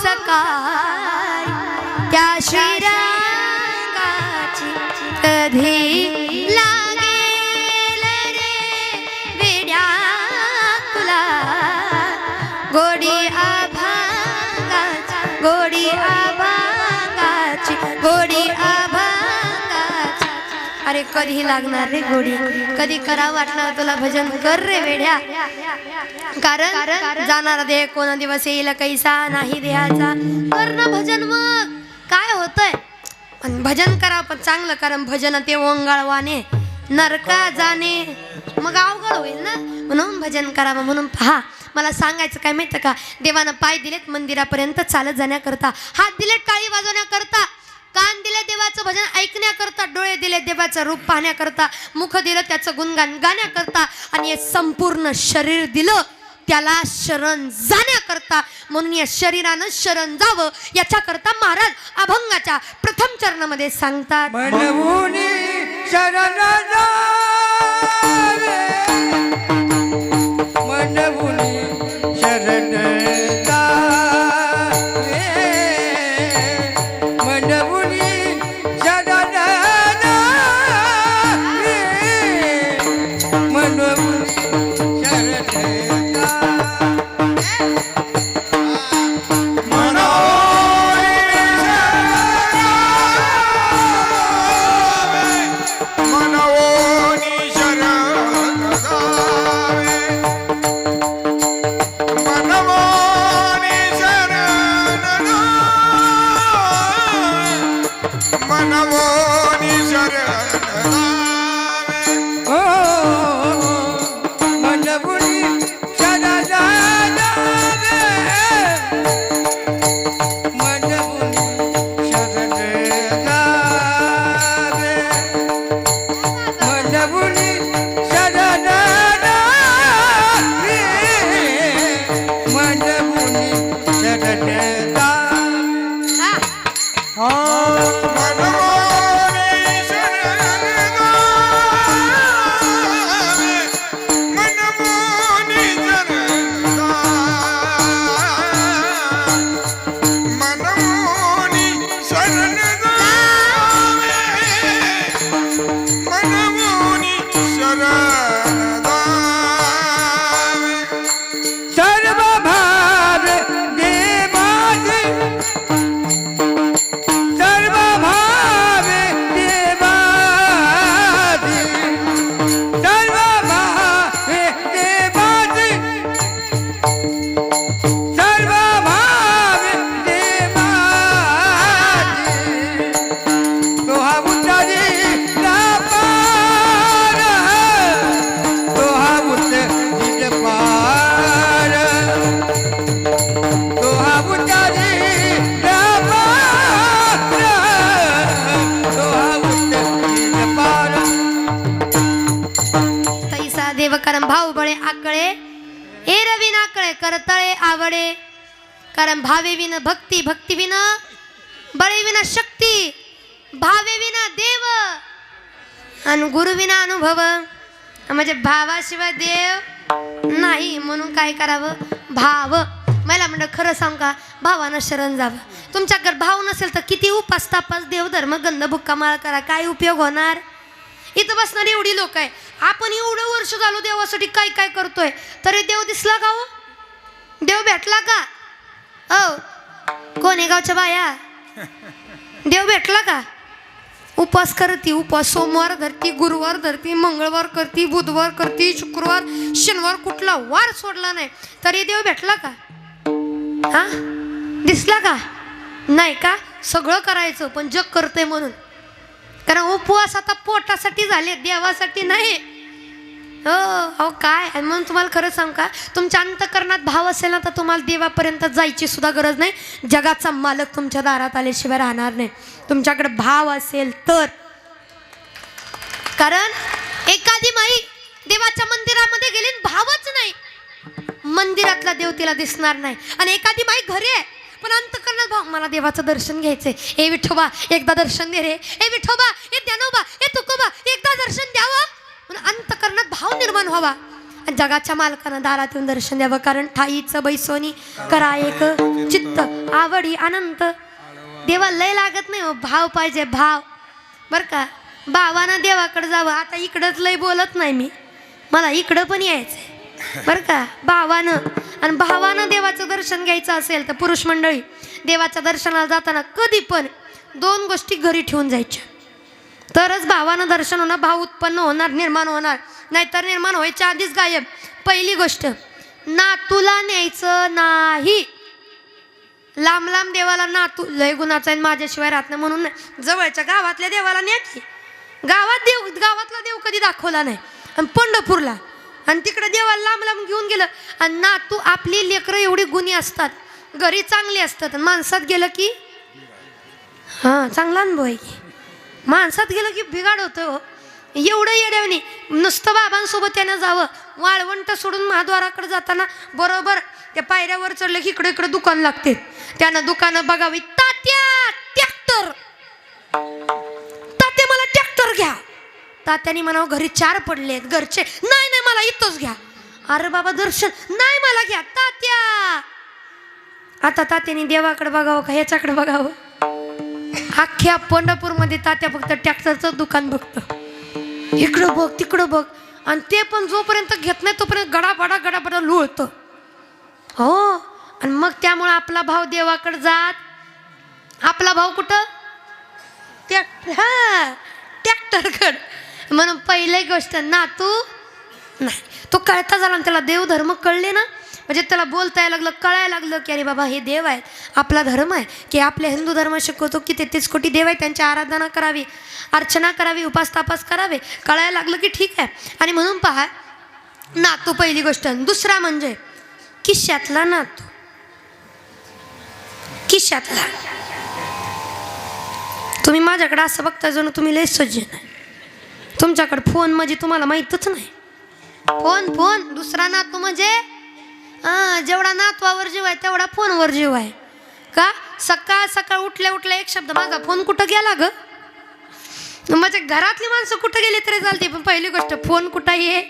सकाळी त्या श्रीरंगाची कधी लागेल रे वेड्या तुला गोडी अभंगाची गोडी अभंगाची गोडी अभंगाची अरे कधी लागणार रे गोडी कधी करावं वाटणार तुला भजन कर रे वेड्या कारण जाणारा देह कोणा दिवस येईल कैसा नाही देहाचा कर ना भजन मग काय होतंय पण भजन करा पण चांगलं कारण भजन ते ओंगाळवाने नरका जाणे मग अवघड होईल ना म्हणून भजन करावं म्हणून पहा मला सांगायचं काय माहिती का देवानं पाय दिलेत मंदिरापर्यंत चालत जाण्याकरता हात दिलेत टाळी वाजवण्याकरता कान दिले देवाचं भजन ऐकण्याकरता डोळे दिले देवाचं रूप पाहण्याकरता मुख दिलं त्याचं गुणगान गाण्याकरता आणि हे संपूर्ण शरीर दिलं त्याला शरण जाण्याकरता म्हणून या शरीरानं शरण जावं याच्याकरता महाराज अभंगाच्या प्रथम चरणामध्ये सांगतात मनमुनी शरण जावे मनमुनी शरण जावे मनमुनी शरण जावे मनमुनी शरण कारण भाऊ बळे आकळे ए रवी नाकळे करतळे आवडे कारण भावे विन भक्ती भक्ती विन बळे विना शक्ती भावे विना देव आणि गुरु विना अनुभव म्हणजे भावाशिवाय देव नाही म्हणून काय करावं भाव मला म्हणलं खरं सांग का भावानं शरण जावं तुमच्याकडे भाव नसेल तर किती उपास तापास देवधर्म गंध बुक्का माळ करा काय उपयोग होणार इथं बसणारी एवढी लोक आहे आपण एवढं वर्ष झालो देवासाठी काय काय करतोय तरी देव दिसला का हो देव भेटला का कोणी गावच्या बाया देव भेटला का उपवास करती उपवास सोमवार धरती गुरुवार धरती मंगळवार करती बुधवार करती शुक्रवार शनिवार कुठला वार सोडला नाही तरी देव भेटला का हा दिसला का नाही का सगळं करायचं पण जग करते म्हणून कारण उपवास आता पोटासाठी झाले देवासाठी नाही हो काय म्हणून तुम्हाला खरं सांग का तुमच्या अंतःकरणात भाव असेल ना तर तुम्हाला देवापर्यंत जायची सुद्धा गरज नाही जगाचा मालक तुमच्या दारात आल्याशिवाय राहणार नाही तुमच्याकडे भाव असेल तर कारण एखादी माई देवाच्या मंदिरामध्ये गेली भावच नाही मंदिरातला देव तिला दिसणार नाही आणि एखादी माई घरी आहे पण अंतकरणात भाव मला देवाचं दर्शन घ्यायचंय. ए विठोबा एकदा दर्शन दे रे, ए विठोबा, ए ज्ञानोबा, ए तुकोबा एकदा दर्शन द्यावं. म्हणून अंतकरणात भाव निर्माण व्हावा आणि जगाच्या मालकानं दारात येऊन दर्शन द्यावं. कारण ठाईचं बैसोनी करा एक चित्त आवडी अनंत. देवा लय लागत नाही हो, भाव पाहिजे भाव. बरं का, भावानं देवाकडे जावं. आता इकडंच लय बोलत नाही मी, मला इकडं पण यायचंय बरं का. भावानं आणि भावानं देवाचं दर्शन घ्यायचं असेल तर पुरुष मंडळी देवाच्या दर्शनाला जाताना कधी पण 2 गोष्टी घरी ठेवून जायच्या, तरच भावानं दर्शन होणार, भाव उत्पन्न होणार, निर्माण होणार. नाहीतर निर्माण व्हायच्या आधीच गायब. पहिली गोष्ट, नातूला न्यायचं नाही. लांब लांब देवाला नातू लय गुणाचा आहे, माझ्याशिवाय राहत नाही म्हणून नाही. जवळच्या गावातल्या देवाला न्या की. गावातला देव कधी दाखवला नाही. आणि पंढरपूरला आणि तिकडे देवाला लांब लांब घेऊन गेलं. आणि नातू आपली लेकरं एवढी गुणी असतात, घरी चांगली असतात, आणि माणसात गेलं की हां चांगला अनुभव आहे की माणसात गेलं की बिघाड होतं हो. एवढं येड्यावनी नुसतं बाबांसोबत त्यानं जावं. वाळवंट सोडून महाद्वाराकडे जाताना बरोबर त्या पायऱ्यावर चढलं की इकडे इकडे दुकान लागते. त्यानं दुकानं बघावी. तात्या ट्रॅक्टर, तात्या मला ट्रॅक्टर घ्या. तात्याने म्हणावं घरी 4 पडलेत घरचे. नाही नाही मला इथंच घ्या. अरे बाबा दर्शन नाही मला घ्या तात्या. आता तात्याने देवाकडे बघावं का ह्याच्याकडे बघावं? अख्ख्या पंढरपूरमध्ये तात्या फक्त ट्रॅक्टरचं दुकान बघतं. इकडं बघ तिकडं बघ. आणि ते पण जोपर्यंत घेत नाही तोपर्यंत गडाबडा लुळतं हो. आणि मग त्यामुळं आपला भाव देवाकडे जात. आपला भाव कुठं? ट्रॅक्टरकडं. म्हणून पहिली गोष्ट नातू नाही. तो कळता झाला आणि त्याला देवधर्म कळले ना, म्हणजे त्याला बोलता यायला लागलं, कळायला लागलं की अरे बाबा हे देव आहेत, आपला धर्म आहे की आपल्या हिंदू धर्म शिकवतो की 33 कोटी देव आहेत, त्यांची आराधना करावी, अर्चना करावी, उपास तापास करावे. कळायला लागलं की ठीक आहे. आणि म्हणून पहा नातू पहिली गोष्ट. दुसरा म्हणजे किश्यातला नातू. किश्यातला. तुम्ही माझ्याकडे असं बघता जणू तुम्ही लय सज्जन आहे. तुमच्याकडे फोन म्हणजे तुम्हाला माहीतच नाही. फोन दुसरा नातू म्हणजे जेवढा नातवावर जीव आहे तेवढा फोनवर जीव आहे का? सकाळ उठल्या एक शब्द माझा फोन कुठं गेला ग? माझ्या घरातली माणसं कुठं गेली तरी चालते, पण पहिली गोष्ट फोन कुठं आहे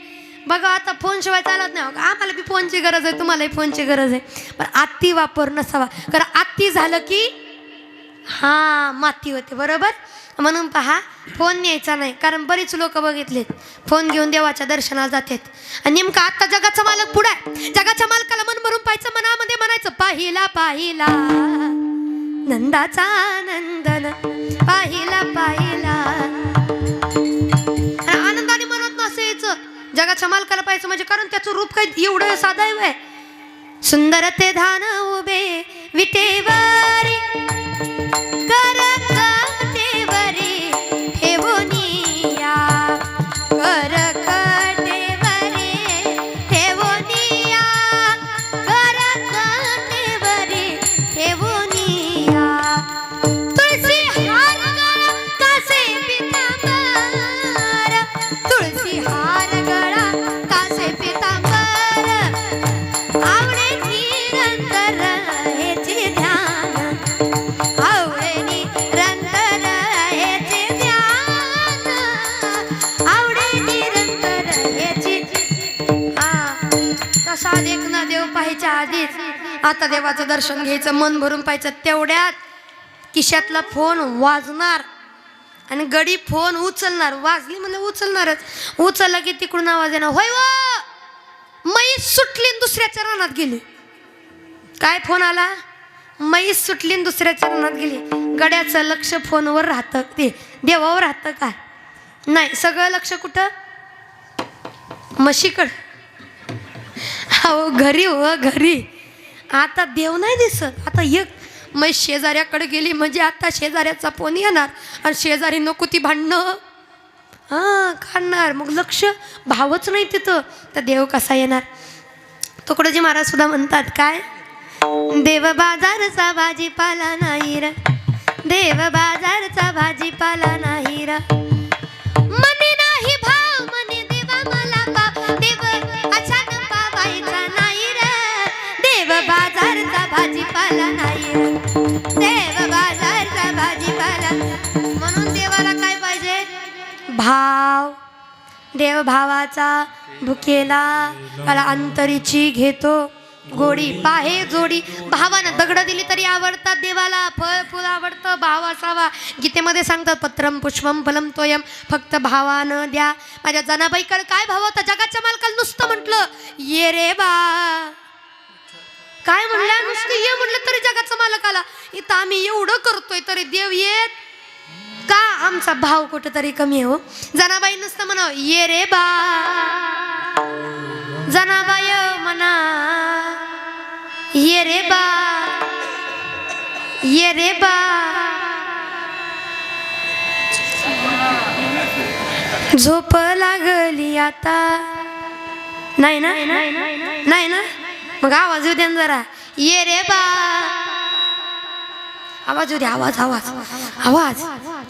बघा. आता फोन शिवाय चालत नाही. आम्हाला बी फोनची गरज आहे, तुम्हालाही फोनची गरज आहे, पण अति वापर नसावा. कारण अति झालं की माती होते बरोबर. म्हणून पहा फोन न्यायचा नाही. कारण बरीच लोक बघितलेत फोन घेऊन देवाच्या दर्शनाला जातात. आणि नेमका आता जगाचा मालक पुढे आहे. जगाच्या मालकाला मन भरून पाहायचं, मनामध्ये म्हणायचं पाहिला पाहिला नंदाचा नंदन पाहिला पाहिला. आनंदाने म्हणत नसायचं जगाच्या मालकाला पाहायचं म्हणजे, कारण त्याचं रूप काही एवढं साधा आहे. सुंदर ते धान उभे विटेवारी आता देवाचं दर्शन घ्यायचं, मन भरून पाहायचं. तेवढ्यात खिशातला फोन वाजणार आणि गडी फोन उचलणार. वाजली म्हणजे उचलणारच. उचलला की तिकडून आवाज येणार, होय व म्हैस सुटली दुसऱ्याच्या रानात गेली. काय फोन आला? म्हैस सुटली दुसऱ्याच्या रानात गेली. गड्याचं लक्ष फोनवर राहतं, ते देवावर राहतं का? नाही, सगळं लक्ष कुठं? म्हशीकडं. हो घरी, हो घरी. आता देव नाही दिसत. आता एक म्हैस शेजाऱ्याकडे गेली म्हणजे आता शेजाऱ्याचा फोन येणार आणि शेजारी नको ती भांडणं काढणार. मग लक्ष भावच नाही तिथं, तर देव कसा येणार? तुकडोजी महाराज सुद्धा म्हणतात काय? देव बाजारचा भाजीपाला नाही र, देव बाजारचा भाजीपाला नाही र, मने नाही भाव मने देवा मला पाव, देव अचानक पावायचा नाही र, देव बाजारचा भाजीपाला नाही देव बाजारचा भाजीपाला. म्हणून देवाला काय पाहिजे? भाव. देव भावाचा भुकेला त्याला अंतरीची घेतो गोडी पाहे जोडी. भावानं दगड दिली तरी आवडतात देवाला, फळ फुल आवडतं, भाव असावा. गीतेमध्ये सांगतात पत्रम पुष्पम फलम तोयम, फक्त भावानं द्या. माझ्या जनाबाईकडे काय भाव होता? जगाच्या मालकाला नुसतं म्हटलं ये रे बा, काय म्हणलं? नुसतं ये म्हणलं तरी जगाचा मालक आला. इथं आम्ही एवढं करतोय तरी देव येत का? आमचा भाव कुठेतरी कमी हो. जनाबाई नुसतं म्हणा ये रे बा, जनाबाई म्हणा ये रे बा, ये रे बा. झोप लागली आता. नाही ना, नाही ना, मग आवाज येऊ दे ना जरा. ये रे बा, आवाज येऊ दे. आवाज आवाज आवाज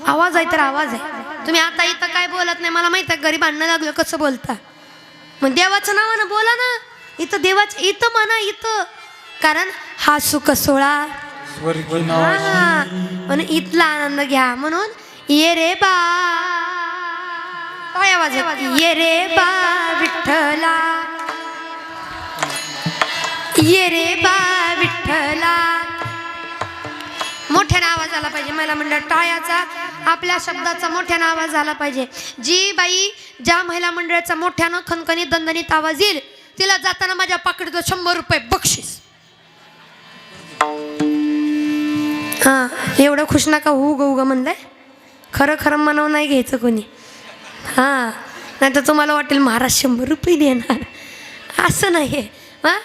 आवाज आहे तर आवाज आहे. तुम्ही आता इथं काय बोलत नाही मला माहित आहे. घरी भांडणं लागलं कसं बोलता. मग देवाचं नावानं बोला ना. इथं देवाचं इथं म्हणा इथं, कारण हा सुख सोळा म्हणून इथला आनंद घ्या. म्हणून ये रे बा, काय आवाज ये रे बा विठ्ठला, ये रे बा विठ्ठला. मोठ्याने आवाज आला पाहिजे. मला म्हणलं टाळ्याचा आपल्या शब्दाचा मोठ्याने आवाज आला पाहिजे. जी बाई ज्या महिला मंडळाचा मोठ्यानं खणखणीत दणदणीत आवाज येईल तिला जाताना माझ्या पाकडीचं 100 रुपये बक्षीस. हा, एवढं खुश नका हो ग उग म्हणलंय. खरं खरं म्हणावं नाही घ्यायचं कोणी. हां, नाही तर तुम्हाला वाटेल महाराज 100 रुपये देणार, असं नाही. हां,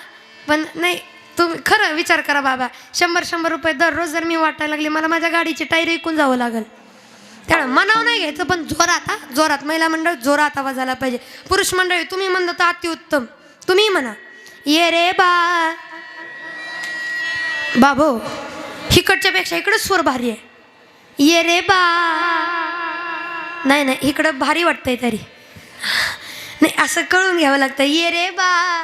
पण नाही, तुम्ही खरं विचार करा बाबा. 100 रुपये दररोज जर मी वाटायला लागली मला माझ्या गाडीची टायर विकून जावं लागेल. त्यामुळे मनाव नाही घ्यायचं, पण जोरात. जोरात. महिला मंडळ जोरात आवाज आला पाहिजे. पुरुष मंडळी तुम्ही म्हणलं तर अतिउत्तम. तुम्ही म्हणा ये रे बा. बाबो इकडच्या पेक्षा इकडं स्वर भारी आहे. ये रे बा. नाही नाही, इकडं भारी वाटतंय तरी नाही, असं कळून घ्यावं लागतं. ये रे बा.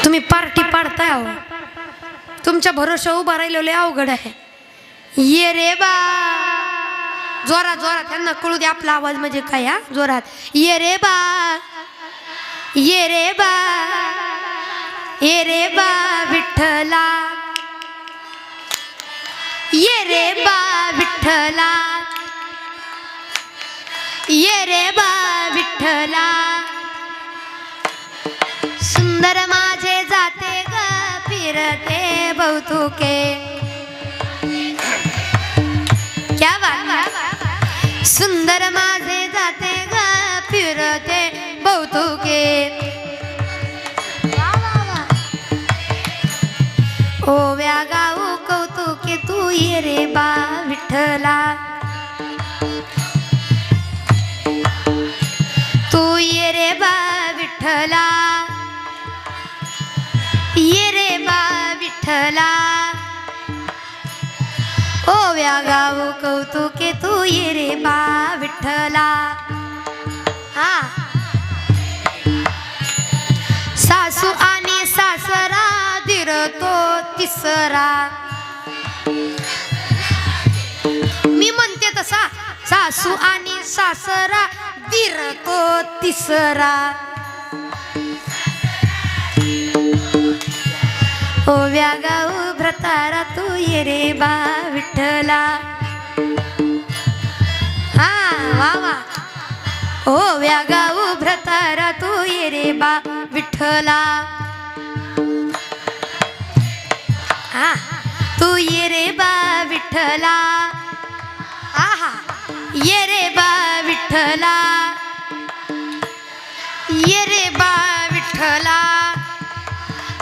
तुम्ही पार्टी पाडताय अहो. तुमच्या भरोशा उभा राहिलेले अवघड आहे. ये रे बा. जोरात जोरात त्यांना कळू दे आपला आवाज म्हणजे काय. हा, जोरात. ये रे बा, ये रे बा, ये रे बा विठ्ठला, ये रे बा विठ्ठला, ये रे बा विठ्ठला. सुंदर माझे जाते ग फिरते बहुतुके. क्या बात. सुंदर माझे जाते ग फिरते बहुतुके. ओव्या गाऊ कौतुके तू ये रे बा विठ्ठला. तू ये रे बा विठ्ठला, ये रे बा विठ्ठला. ओव्या गाऊ कौतुके तू ये रे बा विठ्ठला. हा, सासू आणि सासरा दीर तो तिसरा. मी म्हणते तसा. सासू आणि सासरा दीर तो तिसरा. ओव्या गाऊ भ्रतारा तू ये रे बा विठ्ठला. हा, वा वा. ओव्या गाऊ भ्रतारा तू ये रे बा विठ्ठला. हा, तू ये रे बा विठ्ठला. आहा, ये रे बा विठ्ठला, ये रे बा विठ्ठला.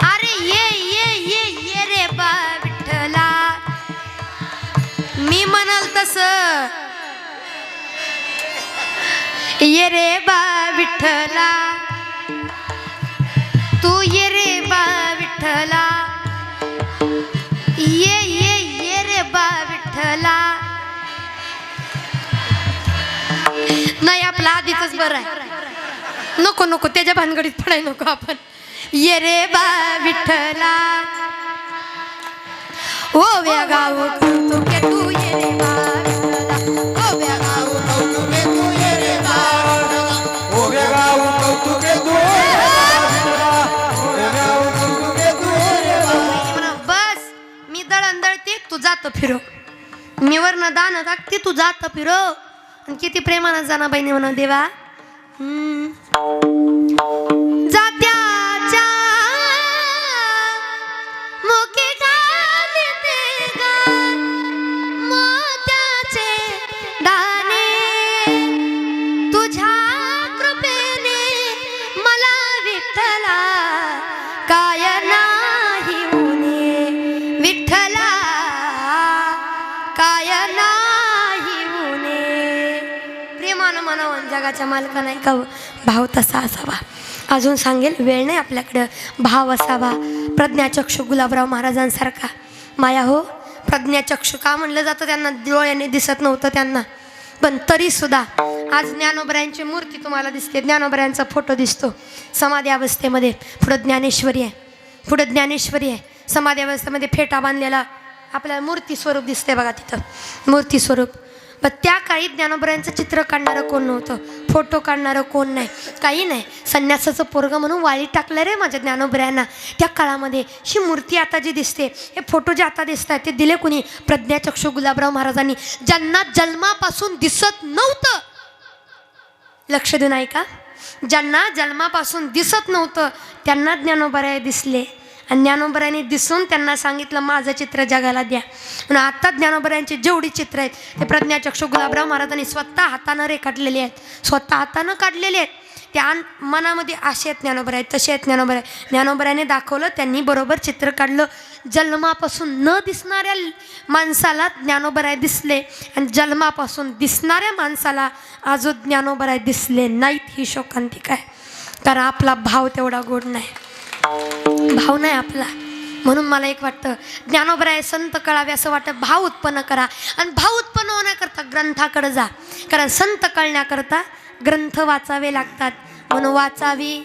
अरे ये ये ये ये रे बा विठ्ठला. मी म्हणाल तसं ये रे बा विठ्ठला. तू ये रे बा विठ्ठला, ये ये ये रे बा विठ्ठला. नाही, आपला आधीच बरं आहे. नको नको त्याच्या भानगडीत पडाय नको आपण. ये रे बा विठ्ठला ओ गाव कौतुके तू ये रे बा विठ्ठला ओ गाव कौतुके तू ये रे बा ओ गाव कौतुके तू ये रे बा. बस मी दळण दळते तू जात फिरो मी वरनं दान टाकते तू जात फिरो आणि किती प्रेमानं जाना बहिणी म्हणा देवा जात्याच्या मुखे घालते ग मोत्याचे दाणे तुझ्या कृपेने मला विठ्ठला काय नाही उणे विठ्ठला काय नाही उणे प्रेमानं म्हणावं जगाच्या मालका नाही का भाव तसा असावा. अजून सांगेल वेळ नाही आपल्याकडं. भाव असावा प्रज्ञाचक्षु गुलाबराव महाराजांसारखा. माया हो प्रज्ञाचक्षु का म्हणलं जातं त्यांना डोळ्याने दिसत नव्हतं त्यांना पण तरीसुद्धा आज ज्ञानोबरायांची मूर्ती तुम्हाला दिसते ज्ञानोबरायांचा फोटो दिसतो समाधी अवस्थेमध्ये पुढं ज्ञानेश्वरी आहे समाधी अवस्थेमध्ये फेटा बांधलेला आपल्याला मूर्ती स्वरूप दिसते बघा तिथं मूर्ती स्वरूप. पण त्या काळी ज्ञानोबरायांचं चित्र काढणारं कोण नव्हतं फोटो काढणारं कोण नाही काही नाही. संन्यासाचं पोरगं म्हणून वाळी टाकलं रे माझ्या ज्ञानोबरायांना त्या काळामध्ये. ही मूर्ती आता जी दिसते हे फोटो जे आता दिसत आहेत ते दिले कुणी प्रज्ञाचक्षु गुलाबराव महाराजांनी ज्यांना जन्मापासून दिसत नव्हतं. लक्ष देऊन ऐका ज्यांना जन्मापासून दिसत नव्हतं त्यांना ज्ञानोबराय दिसले आणि ज्ञानोबरायांनी दिसून त्यांना सांगितलं माझं चित्र जगाला द्या. म्हणून आता ज्ञानोबरायांची जेवढी चित्र आहेत ते प्रज्ञाचक्षु गुलाबराव महाराजांनी स्वतः हातानं रेखाटलेले आहेत स्वतः हातानं काढलेले आहेत. त्या मनामध्ये असे आहेत ज्ञानोबराय आहेत तसे आहेत ज्ञानोबराय. ज्ञानोबरायाने दाखवलं त्यांनी बरोबर चित्र काढलं. जन्मापासून न दिसणाऱ्या माणसाला ज्ञानोबराय दिसले आणि जन्मापासून दिसणाऱ्या माणसाला अजून ज्ञानोबराय दिसले नाहीत. ही शोकांतिका आहे कारण आपला भाव तेवढा गोड नाही भाव नाही आपला. म्हणून मला एक वाटतं ज्ञानोबराय संत कळावे असं वाटतं भाव उत्पन्न करा आणि भाव उत्पन्न होण्याकरता ग्रंथाकडे जा कारण संत कळण्याकरता ग्रंथ वाचावे लागतात. म्हणून वाचावी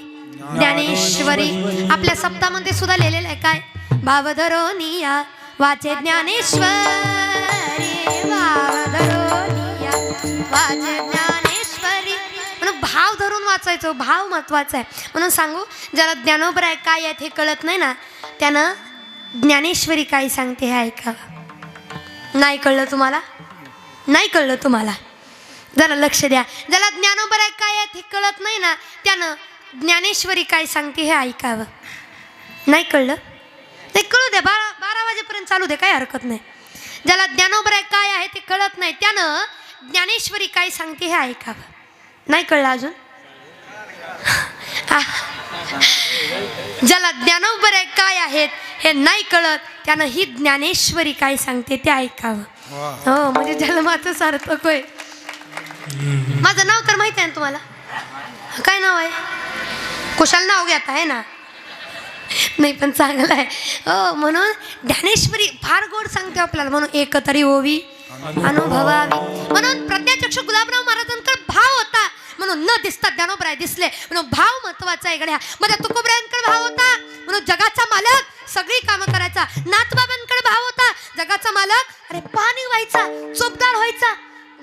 ज्ञानेश्वरी. आपल्या सप्तामध्ये सुद्धा लिहिलेलं आहे काय भावधरोनिया वाचे ज्ञानेश्वरी भावधरोनिया वाचे ज्ञानेश्वरी. म्हणून भाव धरून वाचायचं भाव महत्वाचा आहे. म्हणून सांगू ज्याला ज्ञानोबराय काय आहेत हे कळत नाही ना त्यानं ज्ञानेश्वरी काय सांगते हे ऐकावं. नाही कळलं तुम्हाला जरा लक्ष द्या. ज्याला ज्ञानोबराय काय आहेत हे कळत नाही ना त्यानं ज्ञानेश्वरी काय सांगते हे ऐकावं. नाही कळलं ते कळू द्या 12 वाजेपर्यंत चालू दे काही हरकत नाही. ज्याला ज्ञानोबराय काय आहे ते कळत नाही त्यानं ज्ञानेश्वरी काय सांगते हे ऐकावं. नाही कळलं अजून. ज्याला ज्ञानोबराय काय आहेत हे नाही कळत त्यानं ही ज्ञानेश्वरी काय सांगते ते ऐकावं. हो म्हणजे जन्माचं सार्थक होय. माझं नाव तर माहिती आहे ना तुम्हाला काय नाव आहे कुशाल नाव घेत आहे ना नाही पण चांगलं आहे हो. म्हणून ज्ञानेश्वरी फार गोड सांगते आपल्याला. म्हणून एकतरी ओवी अनुभवावी. म्हणून प्रज्ञाचक्षु गुलाबराव महाराजांकडे भाव होता म्हणून न दिसता ज्ञानोबराय दिसले म्हणून भाव महत्वाचा आहे. गड्या मध्ये तुकोबरायांकडे भाव होता म्हणून जगाचा मालक सगळी कामं करायचा. नाथबाबांकडे भाव होता जगाचा मालक अरे पाणी व्हायचा चोपदार व्हायचा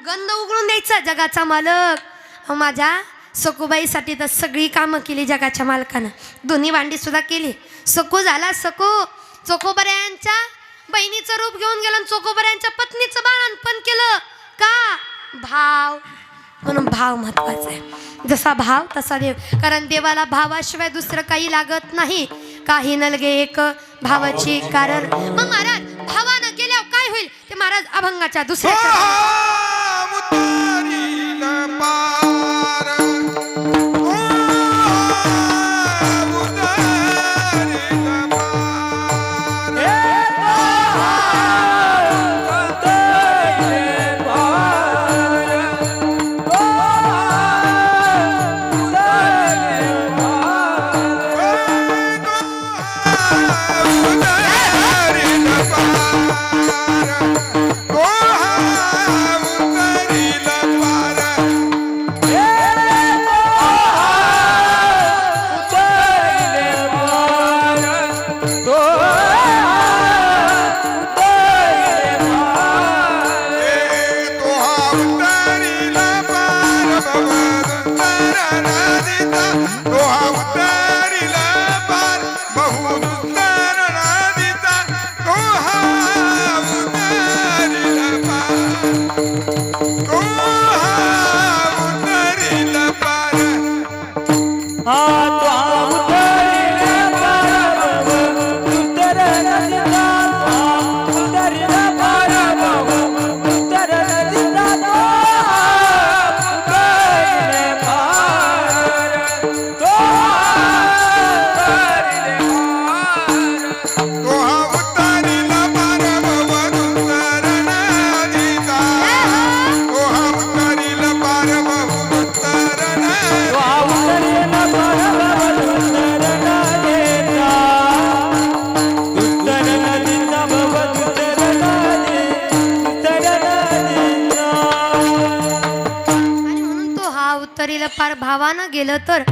गंध उघडून द्यायचा जगाचा मालक. माझ्या सखूबाईसाठी तर सगळी कामं केली जगाच्या मालकानं. दोन्ही भांडी सुद्धा केली. सकू झाला सकू चोकोबरायांच्या बहिणीचं रूप घेऊन गेलं आणि चोकोबरायांच्या पत्नीचं बाळंतपण केलं का भाव. म्हणून भाव महत्वाचा आहे. जसा भाव तसा देव कारण देवाला भावाशिवाय दुसरं काही लागत नाही. काही नलगे एक भावाची कारण. मग महाराज भावानं गेल्यावर काय होईल ते महाराज अभंगाच्या दुसऱ्या पार भावानं गेलं तर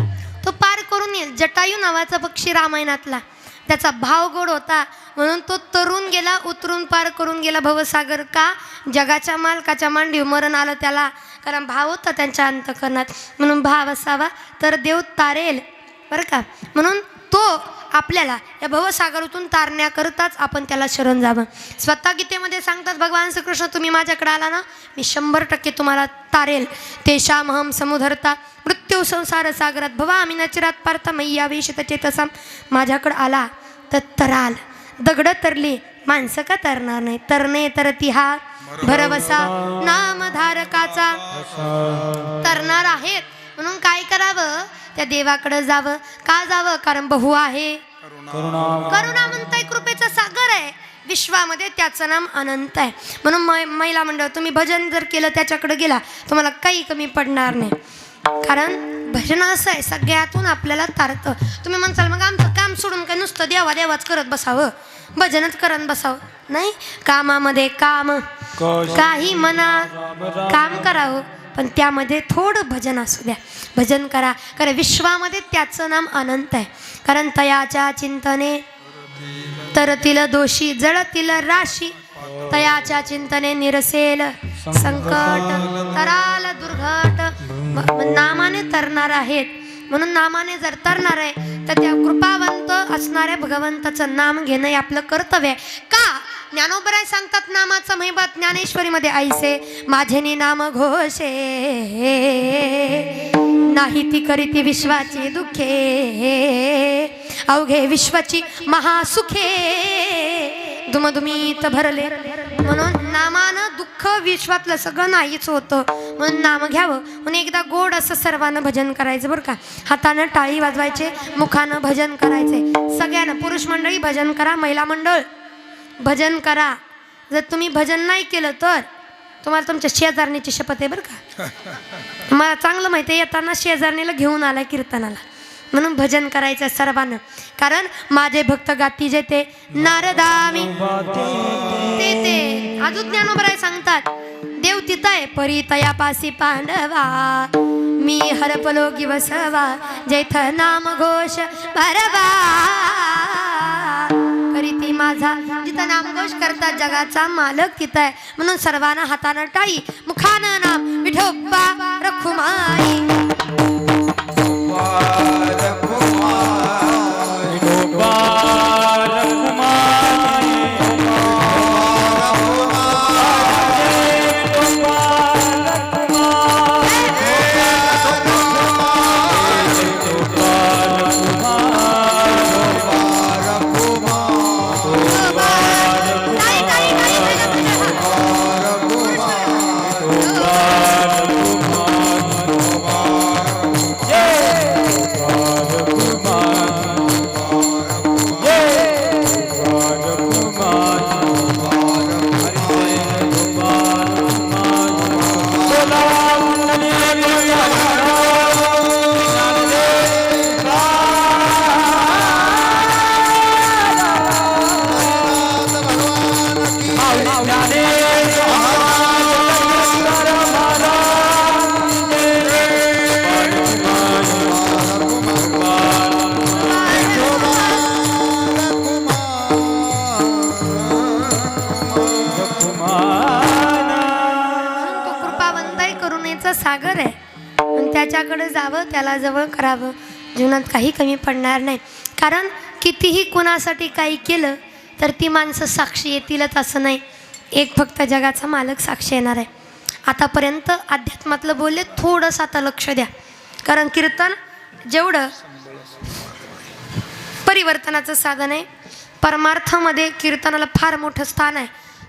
तो पार करून येईल. जटायू नावाचा पक्षी रामायणातला, त्याचा भाव गोड होता म्हणून तो तरुण गेला, उतरून पार करून गेला भवसागर. का? जगाच्या मालकाच्या मांडीव मरण आलं त्याला, कारण भाव होता त्यांच्या अंतकरणात. म्हणून भाव असावा तर देव तारेल बरं का. म्हणून तो आपल्याला या भवसागरातून तारण्याकरताच आपण त्याला शरण जावं. स्वतः गीतेमध्ये सांगतात भगवान श्रीकृष्ण, तुम्ही माझ्याकडे आला ना, मी 100% तुम्हाला तारेल. तेषामहं समुधरता मृत्यू संसार सागरात भवामि न चिरात पार्थ मय्यावेशित चेतसाम. माझ्याकडे आला तर तराल. दगडं तरली, माणसं का तरणार नाही? तरणे तरती हा भरवसा नामधारकाचा. तरणार आहेत म्हणून काय करावं? त्या देवाकडे जावं. का जावं? कारण बहु आहे करुणा म्हणताय, कृपेचा सागर आहे विश्वामध्ये, त्याचं नाम अनंत आहे. म्हणून महिला मंडळ, तुम्ही भजन जर केलं त्याच्याकडे गेला तुम्हाला काही कमी पडणार नाही. कारण भजन असं आहे सगळ्यातून आपल्याला तारतं. तुम्ही म्हणसाल मग आमचं काम सोडून काय नुसतं देवा देवाच करत बसावं, भजनच करत बसावं? नाही, कामामध्ये काम, काही मना काम करावं पण त्यामध्ये थोडं भजन असू द्या. भजन करा, कारण विश्वामध्ये त्याचं नाम अनंत आहे. कारण तयाच्या चिंतने तरतील दोषी, जळतील राशी. तयाच्या चिंतने निरसेल संकट, तराल दुर्घट. नामाने तरणार आहेत म्हणून नामाने जर तरणार आहे तर त्या कृपावंत असणाऱ्या भगवंताचं नाम घेणं हे आपलं कर्तव्य आहे. का? ज्ञानोबराय सांगतात नामाचा महिमा ज्ञानेश्वरीमध्ये, ऐसे माझेनी नाम घोषे नाही ती करीती विश्वाची दुःखे, अवघे विश्वाची महासुखे दुमदुमीत भरले. म्हणून नामानं दुःख विश्वातलं सगळं नाहीच होतं. म्हणून नाम घ्यावं. म्हणून एकदा गोड असं सर्वांना भजन करायचं बरं का. हातानं टाळी वाजवायचे, मुखानं भजन करायचे. सगळ्यांना, पुरुष मंडळी भजन करा, महिला मंडळ भजन करा. जर तुम्ही भजन नाही केलं तर तुम्हाला तुमच्या शेजारणीची शपथ आहे बरं का. मला चांगलं माहिती आहे, येताना शेजारणीला घेऊन आला कीर्तनाला. म्हणून भजन करायचं सर्वांना. कारण माझे भक्त गाती जेते नारदामी ते अजून ज्ञानोबराय सांगतात, देव तिथं आहे परी तयापासी पांडवा, मी हरपलो की वसवा जैथ नाम घोष भरवा. करीती माझा, जिथं नामघोष करतात जगाचा मालक तिथं आहे. म्हणून सर्वांना हातानं टाळी, मुखानं नाम विठोबा रखुमाई. सागर आहे. त्याच्याकडे जावं, त्याला जवळ करावं, जीवनात काही कमी पडणार नाही. कारण कितीही कुणासाठी काही केलं तर ती माणसं साक्षी येतीलच असं नाही. एक फक्त जगाचा मालक साक्षी येणार आहे. आतापर्यंत अध्यात्मातलं बोलले, थोडंसं आता लक्ष द्या. कारण कीर्तन जेवढं परिवर्तनाचं साधन आहे, परमार्थामध्ये कीर्तनाला फार मोठं स्थान आहे,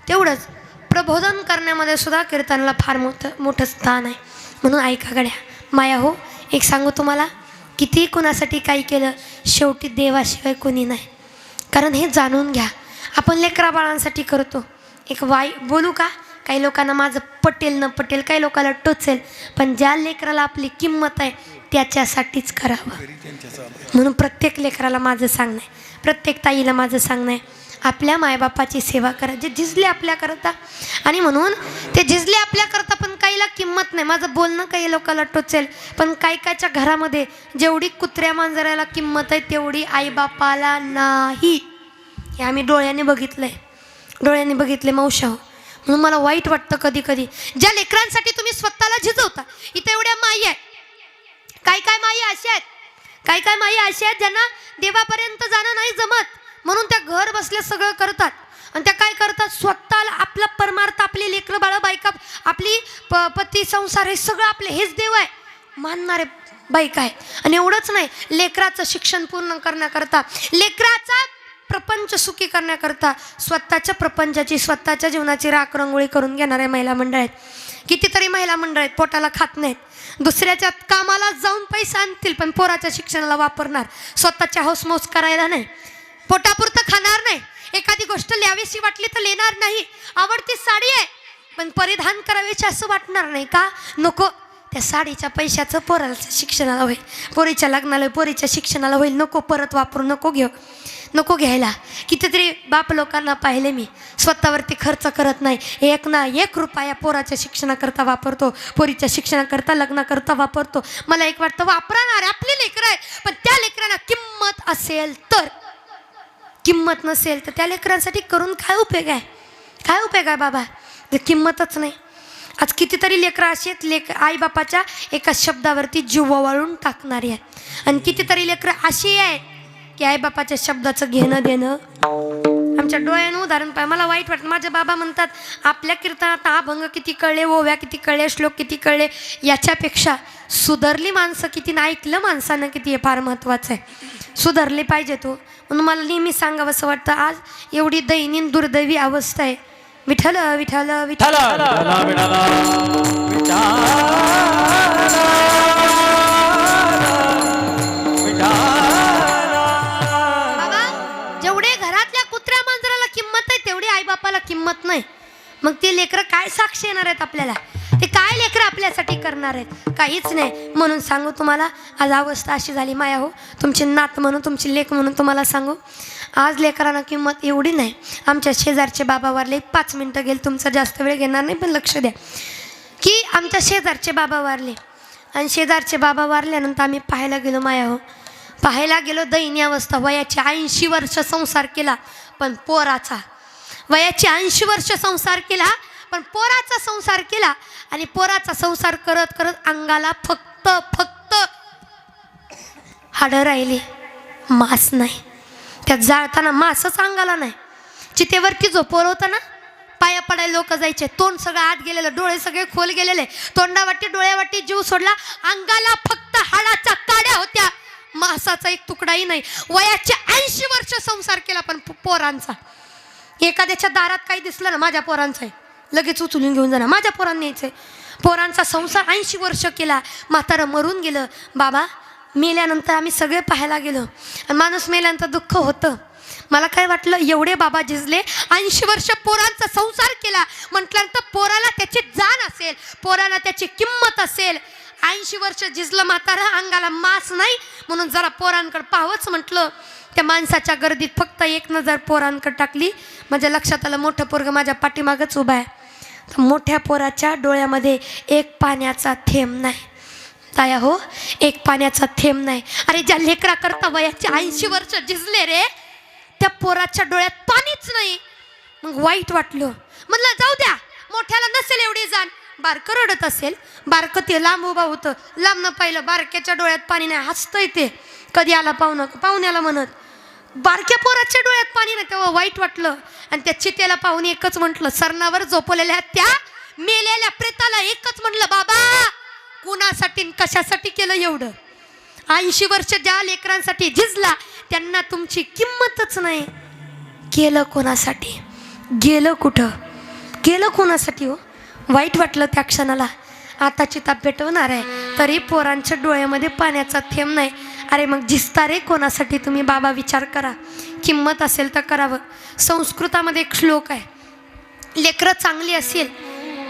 तेवढंच प्रबोधन करण्यामध्ये सुद्धा कीर्तनाला फार मोठं स्थान आहे. म्हणून ऐका गड्या माया हो, एक सांगू तुम्हाला, किती कुणासाठी काही केलं शेवटी देवाशिवाय कोणी नाही. कारण हे जाणून घ्या, आपण लेकरा बाळांसाठी करतो. एक बोलू का, काही लोकांना माझं पटेल न पटेल, काही लोकांना टोचेल, पण ज्या लेकराला आपली किंमत आहे त्याच्यासाठीच करावं. म्हणून प्रत्येक लेकराला माझं सांगणं आहे, प्रत्येक ताईला माझं सांगणं आहे, आपल्या मायबापाची सेवा करा, जे झिजले आपल्या करता. आणि म्हणून ते झिजले आपल्या करता, पण काहीला किंमत नाही. माझं बोलणं काही लोकांना टोचेल, पण काही कायच्या घरामध्ये जेवढी कुत्र्या मांजराला किंमत आहे तेवढी आईबापाला नाही. हे आम्ही डोळ्याने बघितले मावशा. म्हणून मला वाईट वाटतं कधी कधी, ज्या लेकरांसाठी तुम्ही स्वतःला झिजवता. इथं एवढ्या माई आहेत, काय माई अशा आहेत, काय माई अशा आहेत ज्यांना देवापर्यंत जाणं नाही जमत, म्हणून त्या घर बसल्या सगळं करतात. आणि त्या काय करतात, स्वतःला आपला परमार्थ, आपली लेकरं बाळं बायका, आपली पती संसार हे सगळं आपले हेच देव आहे मानणारे बायका आहे. आणि एवढंच नाही, लेकराचं शिक्षण पूर्ण करण्याकरता, लेकराचा प्रपंच सुखी करण्याकरता स्वतःच्या प्रपंचाची, स्वतःच्या जीवनाची राख रंगोळी करून घेणारे महिला मंडळ आहेत. कितीतरी महिला मंडळ आहेत पोटाला खात नाहीत, दुसऱ्याच्या कामाला जाऊन पैसा आणतील पण पोराच्या शिक्षणाला वापरणार, स्वतःच्या हौसमौस करायला नाही, पोटापुरतं खाणार नाही, एखादी गोष्ट ल्यावीशी वाटली तर लेणार नाही, आवडती साडी आहे पण परिधान करावीची असं वाटणार नाही का, नको, त्या साडीच्या पैशाचं पोराच्या शिक्षणाला होईल, पोरीच्या लग्नाला, पोरीच्या शिक्षणाला होईल, नको परत वापरू, नको घ्यायला. कितीतरी बाप लोकांना पाहिले मी, स्वतःवरती खर्च करत नाही, एक रुपया पोराच्या शिक्षणाकरता वापरतो, पोरीच्या शिक्षणाकरता, लग्नाकरता वापरतो. मला एक वाटतं, वापरणारे आपली लेकरं आहे, पण त्या लेकरांना किंमत असेल तर, किंमत नसेल तर त्या लेकरांसाठी करून काय उपयोग आहे बाबा, जर किंमतच नाही. आज कितीतरी लेकरं अशी आहेत, आईबापाच्या एका शब्दावरती जीव वाळून टाकणारी आहेत. आणि कितीतरी लेकरं अशी आहेत की आईबापाच्या शब्दाचं घेणं देणं. आमच्या डोळ्यानं उदाहरण पाय, मला वाईट वाटतं. माझे बाबा म्हणतात, आपल्या कीर्तनात अभंग किती कळले, ओव्या किती कळले, श्लोक किती कळले, याच्यापेक्षा सुधारली माणसं किती ना ऐकलं माणसानं किती, हे फार महत्त्वाचं आहे. सुधारले पाहिजे तो. म्हणून मला नेहमी सांगावं असं वाटतं, आज एवढी दैनीन दुर्दैवी अवस्था आहे. विठ्ठल विठ्ठल विठ्ठल आईबापाला किंमत नाही, मग ते लेकरं काय साक्षी येणार आहेत आपल्याला, ते काय लेकरं आपल्यासाठी करणार आहेत, काहीच नाही. म्हणून सांगू तुम्हाला, आज अवस्था अशी झाली माया हो, तुमची नात म्हणून, तुमची लेक म्हणून तुम्हाला सांगू, आज लेकरांना किंमत एवढी नाही. आमच्या शेजारचे बाबा वारले, 5 मिनटं गेले, तुमचा जास्त वेळ घेणार नाही पण लक्ष द्या, की आमच्या शेजारचे बाबा वारले. आणि शेजारचे बाबा वारल्यानंतर आम्ही पाहायला गेलो माया हो, दयनीय अवस्था. वयाची 80 वर्ष संसार केला पण पोराचा, वयाची 80 वर्ष संसार केला पण पोराचा संसार केला. आणि पोराचा संसार करत करत अंगाला फक्त हाडं राहिली, मांस नाही. त्यात जाळताना मांसच अंगाला नाही. चितेवरती झोपवलं होतं ना, पाया पडायला लोक जायचे, तोंड सगळं आत गेलेलं, डोळे सगळे खोल गेलेले, तोंडावाटी डोळ्यावाटी जीव सोडला, अंगाला फक्त हाडाच्या काड्या होत्या, मांसाचा एक तुकडाही नाही. वयाचे 80 वर्ष संसार केला पण पोरांचा. एखाद्याच्या दारात काही दिसलं ना, माझ्या पोरांचं आहे, लगेच उचलून घेऊन जाणार, माझ्या पोरांनी यायचंय. पोरांचा संसार 80 वर्ष केला, म्हातारं मरून गेलं. बाबा मेल्यानंतर आम्ही सगळे पाहायला गेलो, आणि माणूस मेल्यानंतर दुःख होतं. मला काय वाटलं, एवढे बाबा झिजले, 80 वर्ष पोरांचा संसार केला म्हटल्यानंतर पोराला त्याची जाण असेल, पोराला त्याची किंमत असेल. 80 वर्ष झिजलं म्हातारं, अंगाला मांस नाही, म्हणून जरा पोरांकडे पाहावंच म्हटलं. त्या माणसाच्या गर्दीत फक्त एक नजर पोरांकडे टाकली, माझ्या लक्षात आलं मोठं पोरगं माझ्या पाठीमागच उभा आहे. तर मोठ्या पोराच्या डोळ्यामध्ये एक पाण्याचा थेंब नाही. ताया हो, एक पाण्याचा थेंब नाही. अरे ज्या लेकरा करता वयाचे 80 वर्ष झिजले रे, त्या पोराच्या डोळ्यात पाणीच नाही. मग वाईट वाटलं, म्हणलं जाऊ द्या, मोठ्याला नसेल एवढी जाण, बारकं रडत असेल, बारकं ते लांब उभा होतं, लांब न पाहिलं, बारक्याच्या डोळ्यात पाणी नाही, हसतंय ते, कधी आला पाहुण्याला म्हणत, बारक्या पोराच्या डोळ्यात पाणी नाही. तेव्हा वाईट वाटलं. आणि त्या चितेला पाहून एकच म्हटलं, सरणावर झोपलेल्या त्या मेलेल्या प्रेताला एकच म्हटलं, बाबा कुणासाठी कशासाठी केलं एवढं? 80 वर्ष ज्या लेकरांसाठी झिजला त्यांना तुमची किंमतच नाही. केलं कोणासाठी? गेलं कुठं? केलं कोणासाठी हो? वाईट वाटलं त्या क्षणाला. आता चिता पेटवणार आहे तरी पोरांच्या डोळ्यामध्ये पाण्याचा थेंब नाही. अरे मग झिजता रे कोणासाठी तुम्ही बाबा? विचार करा. किंमत असेल तर करावं. संस्कृतामध्ये एक श्लोक आहे, लेकरं चांगली असेल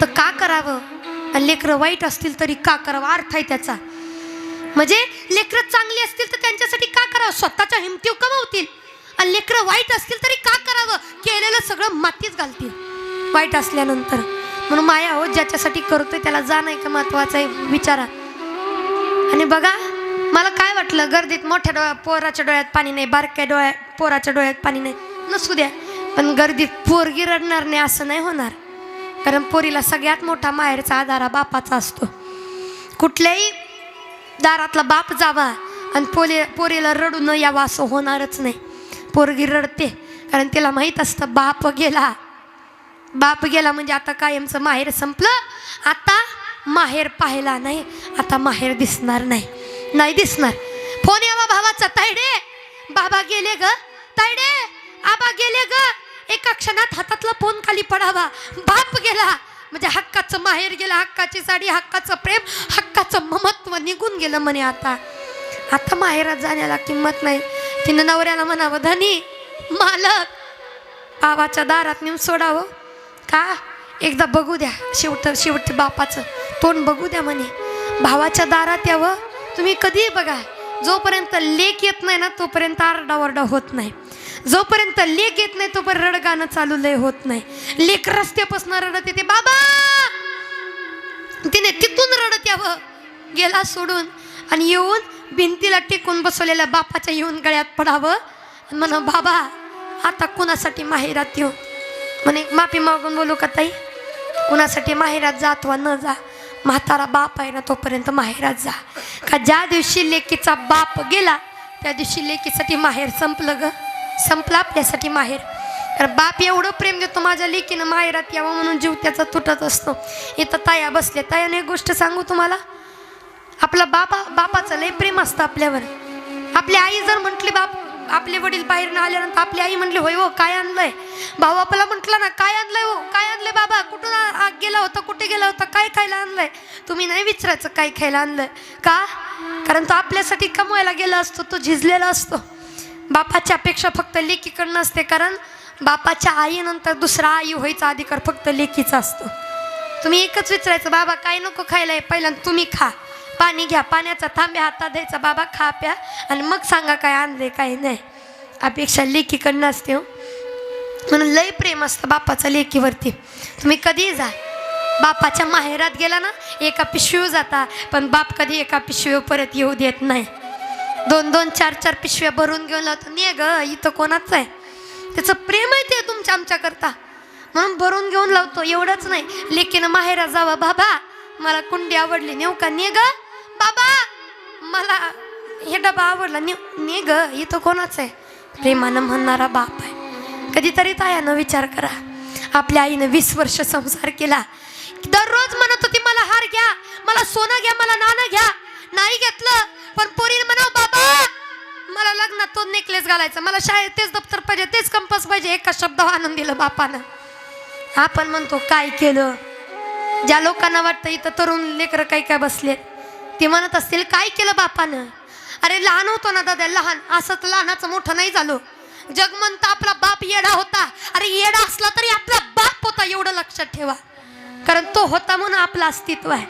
तर का करावं आणि लेकरं वाईट असतील तरी का करावं. अर्थ आहे त्याचा. म्हणजे लेकरं चांगली असतील तर त्यांच्यासाठी का करावं? स्वतःच्या हिमतीव कमावतील आणि लेकरं वाईट असतील तरी का करावं, केलेलं सगळं मातीच घालतील वाईट असल्यानंतर. म्हणून माया हो, ज्याच्यासाठी करतोय त्याला जाण आहे का महत्वाचं आहे विचारा. आणि बघा मला काय वाटलं, गर्दीत मोठ्या पोराच्या डोळ्यात पाणी नाही, बारक्या पोराच्या डोळ्यात पाणी नाही, नसू द्या, पण गर्दीत पोरगी रडणार नाही असं नाही होणार. कारण पोरीला सगळ्यात मोठा माहेरचा आधार हा बापाचा असतो. कुठल्याही दारातला बाप जावा आणि पोरीला रडू न यावं असं होणारच नाही. पोरगी रडते कारण तिला माहीत असतं बाप गेला म्हणजे आता कायमचं माहेर संपलं, आता माहेर पाहायला नाही, आता माहेर दिसणार नाही दिसणार. फोन यावा भावाचा, तायडे बाबा गेले ग, तायडे आबा गेले ग. एका क्षणात हातातला फोन खाली पडावा, बाप गेला म्हणजे हक्काचं माहेर गेला, हक्काची साडी, हक्काचं प्रेम, हक्काचं ममत्व निघून गेलं म्हणे. आता माहेरात जाण्याला किंमत नाही. तिनं नवऱ्याला म्हणावं, धनी मालक बाबाच्या दारात नेऊन सोडावं का, एकदा बघू द्या, शेवटी बापाचं तोंड बघू द्या म्हणे. भावाच्या दारात यावं. तुम्ही कधीही बघा, जोपर्यंत लेक येत नाही ना तोपर्यंत आरडाओरडा होत नाही, जोपर्यंत लेक येत नाही तोपर्यंत रडगाणं चालू लय होत नाही. लेक रस्त्यापासून रडत येते, बाबा, तिने तिथून रडत यावं. गेला सोडून आणि येऊन भिंतीला टेकून बसवलेल्या बापाच्या येऊन गळ्यात पडावं म्हणा, बाबा आता कुणासाठी माहेरात येऊ. म्हणे माफी मागून बोलू का ताई, कुणासाठी माहेरात जात वा न जा, म्हातारा बाप आहे ना तोपर्यंत माहेरात जा. का ज्या दिवशी लेकीचा बाप गेला त्या दिवशी लेकीसाठी माहेर संपलं आपल्यासाठी माहेर. कारण बाप एवढं प्रेम देतो, माझ्या लेकीनं माहेरात यावं म्हणून जीव त्याचा तुटत असतो. इथं ताया बसल्या, तायाने एक गोष्ट सांगू तुम्हाला, आपला बापाचं लय प्रेम असतं आपल्यावर. आपली आई जर म्हटली, आपले वडील बाहेर आल्यानंतर आपली आई म्हटली, होय हो काय आणलंय, भाऊ आपला म्हटलं ना काय आणलंय, हो काय आणलंय बाबा, कुठून गेला होता, कुठे गेला होता, काय खायला आणलंय, तुम्ही नाही विचारायचं काय खायला आणलंय का, कारण तो आपल्यासाठी कमवायला गेला असतो, तो झिजलेला असतो. बापाची अपेक्षा फक्त लेकीकडनं असते, कारण बापाच्या आईनंतर दुसरा आई व्हायचा अधिकार फक्त लेकीचा असतो. तुम्ही एकच विचारायचं, बाबा काय नको खायला, पहिल्यांदा तुम्ही खा, पाणी घ्या, पाण्याचा तांब्या हातात द्यायचा, बाबा खा प्या आणि मग सांगा काय आणले काय नाही. अपेक्षा लेकीकडनं असते. म्हणून लय प्रेम असतं बापाचं लेकीवरती. तुम्ही कधीही जा, बापाच्या माहेरात गेला ना एका पिशवीवर जाता, पण बाप कधी एका पिशवीवर परत येऊ देत नाही. 2-2, 4-4 पिशव्या भरून घेऊन लावतो, ने ग इथं कोणाचं आहे, त्याचं प्रेम आहे ते तुमच्या आमच्याकरता म्हणून भरून घेऊन लावतो. एवढंच नाही, लेकीनं माहेरात जावं, बाबा मला कुंडी आवडली, नेऊ का, ने ग बाबा मला हे डबा आवडला, ने ग इथं कोणाचं आहे, प्रेमानं म्हणणारा बाप आहे. कधीतरी तायानं विचार करा, आपल्या आईनं 20 वर्ष संसार केला, दररोज म्हणत होती मला हार घ्या, मला सोनं घ्या, मला नाणं घ्या, नाही घेतलं, पण पोरीने म्हणावं बाबा मला लग्नात तो नेकलेस घालायचा, मला शाळेत तेच दप्तर पाहिजे, तेच कंपास पाहिजे, एका शब्दावर आणून दिलं बापानं. आपण म्हणतो काय केलं. ज्या लोकांना वाटतं इथं तरुण लेकरं काय बसले, ते म्हणत असतील काय केलं बापानं. अरे लहान होतो ना दादा, लहान असंच लहानाचं मोठं नाही झालो. जग म्हणतं आपला बाप येडा होता, अरे येडा असला तरी आपला बाप होता एवढं लक्षात ठेवा, कारण तो होता म्हणून आपलं अस्तित्व आहे.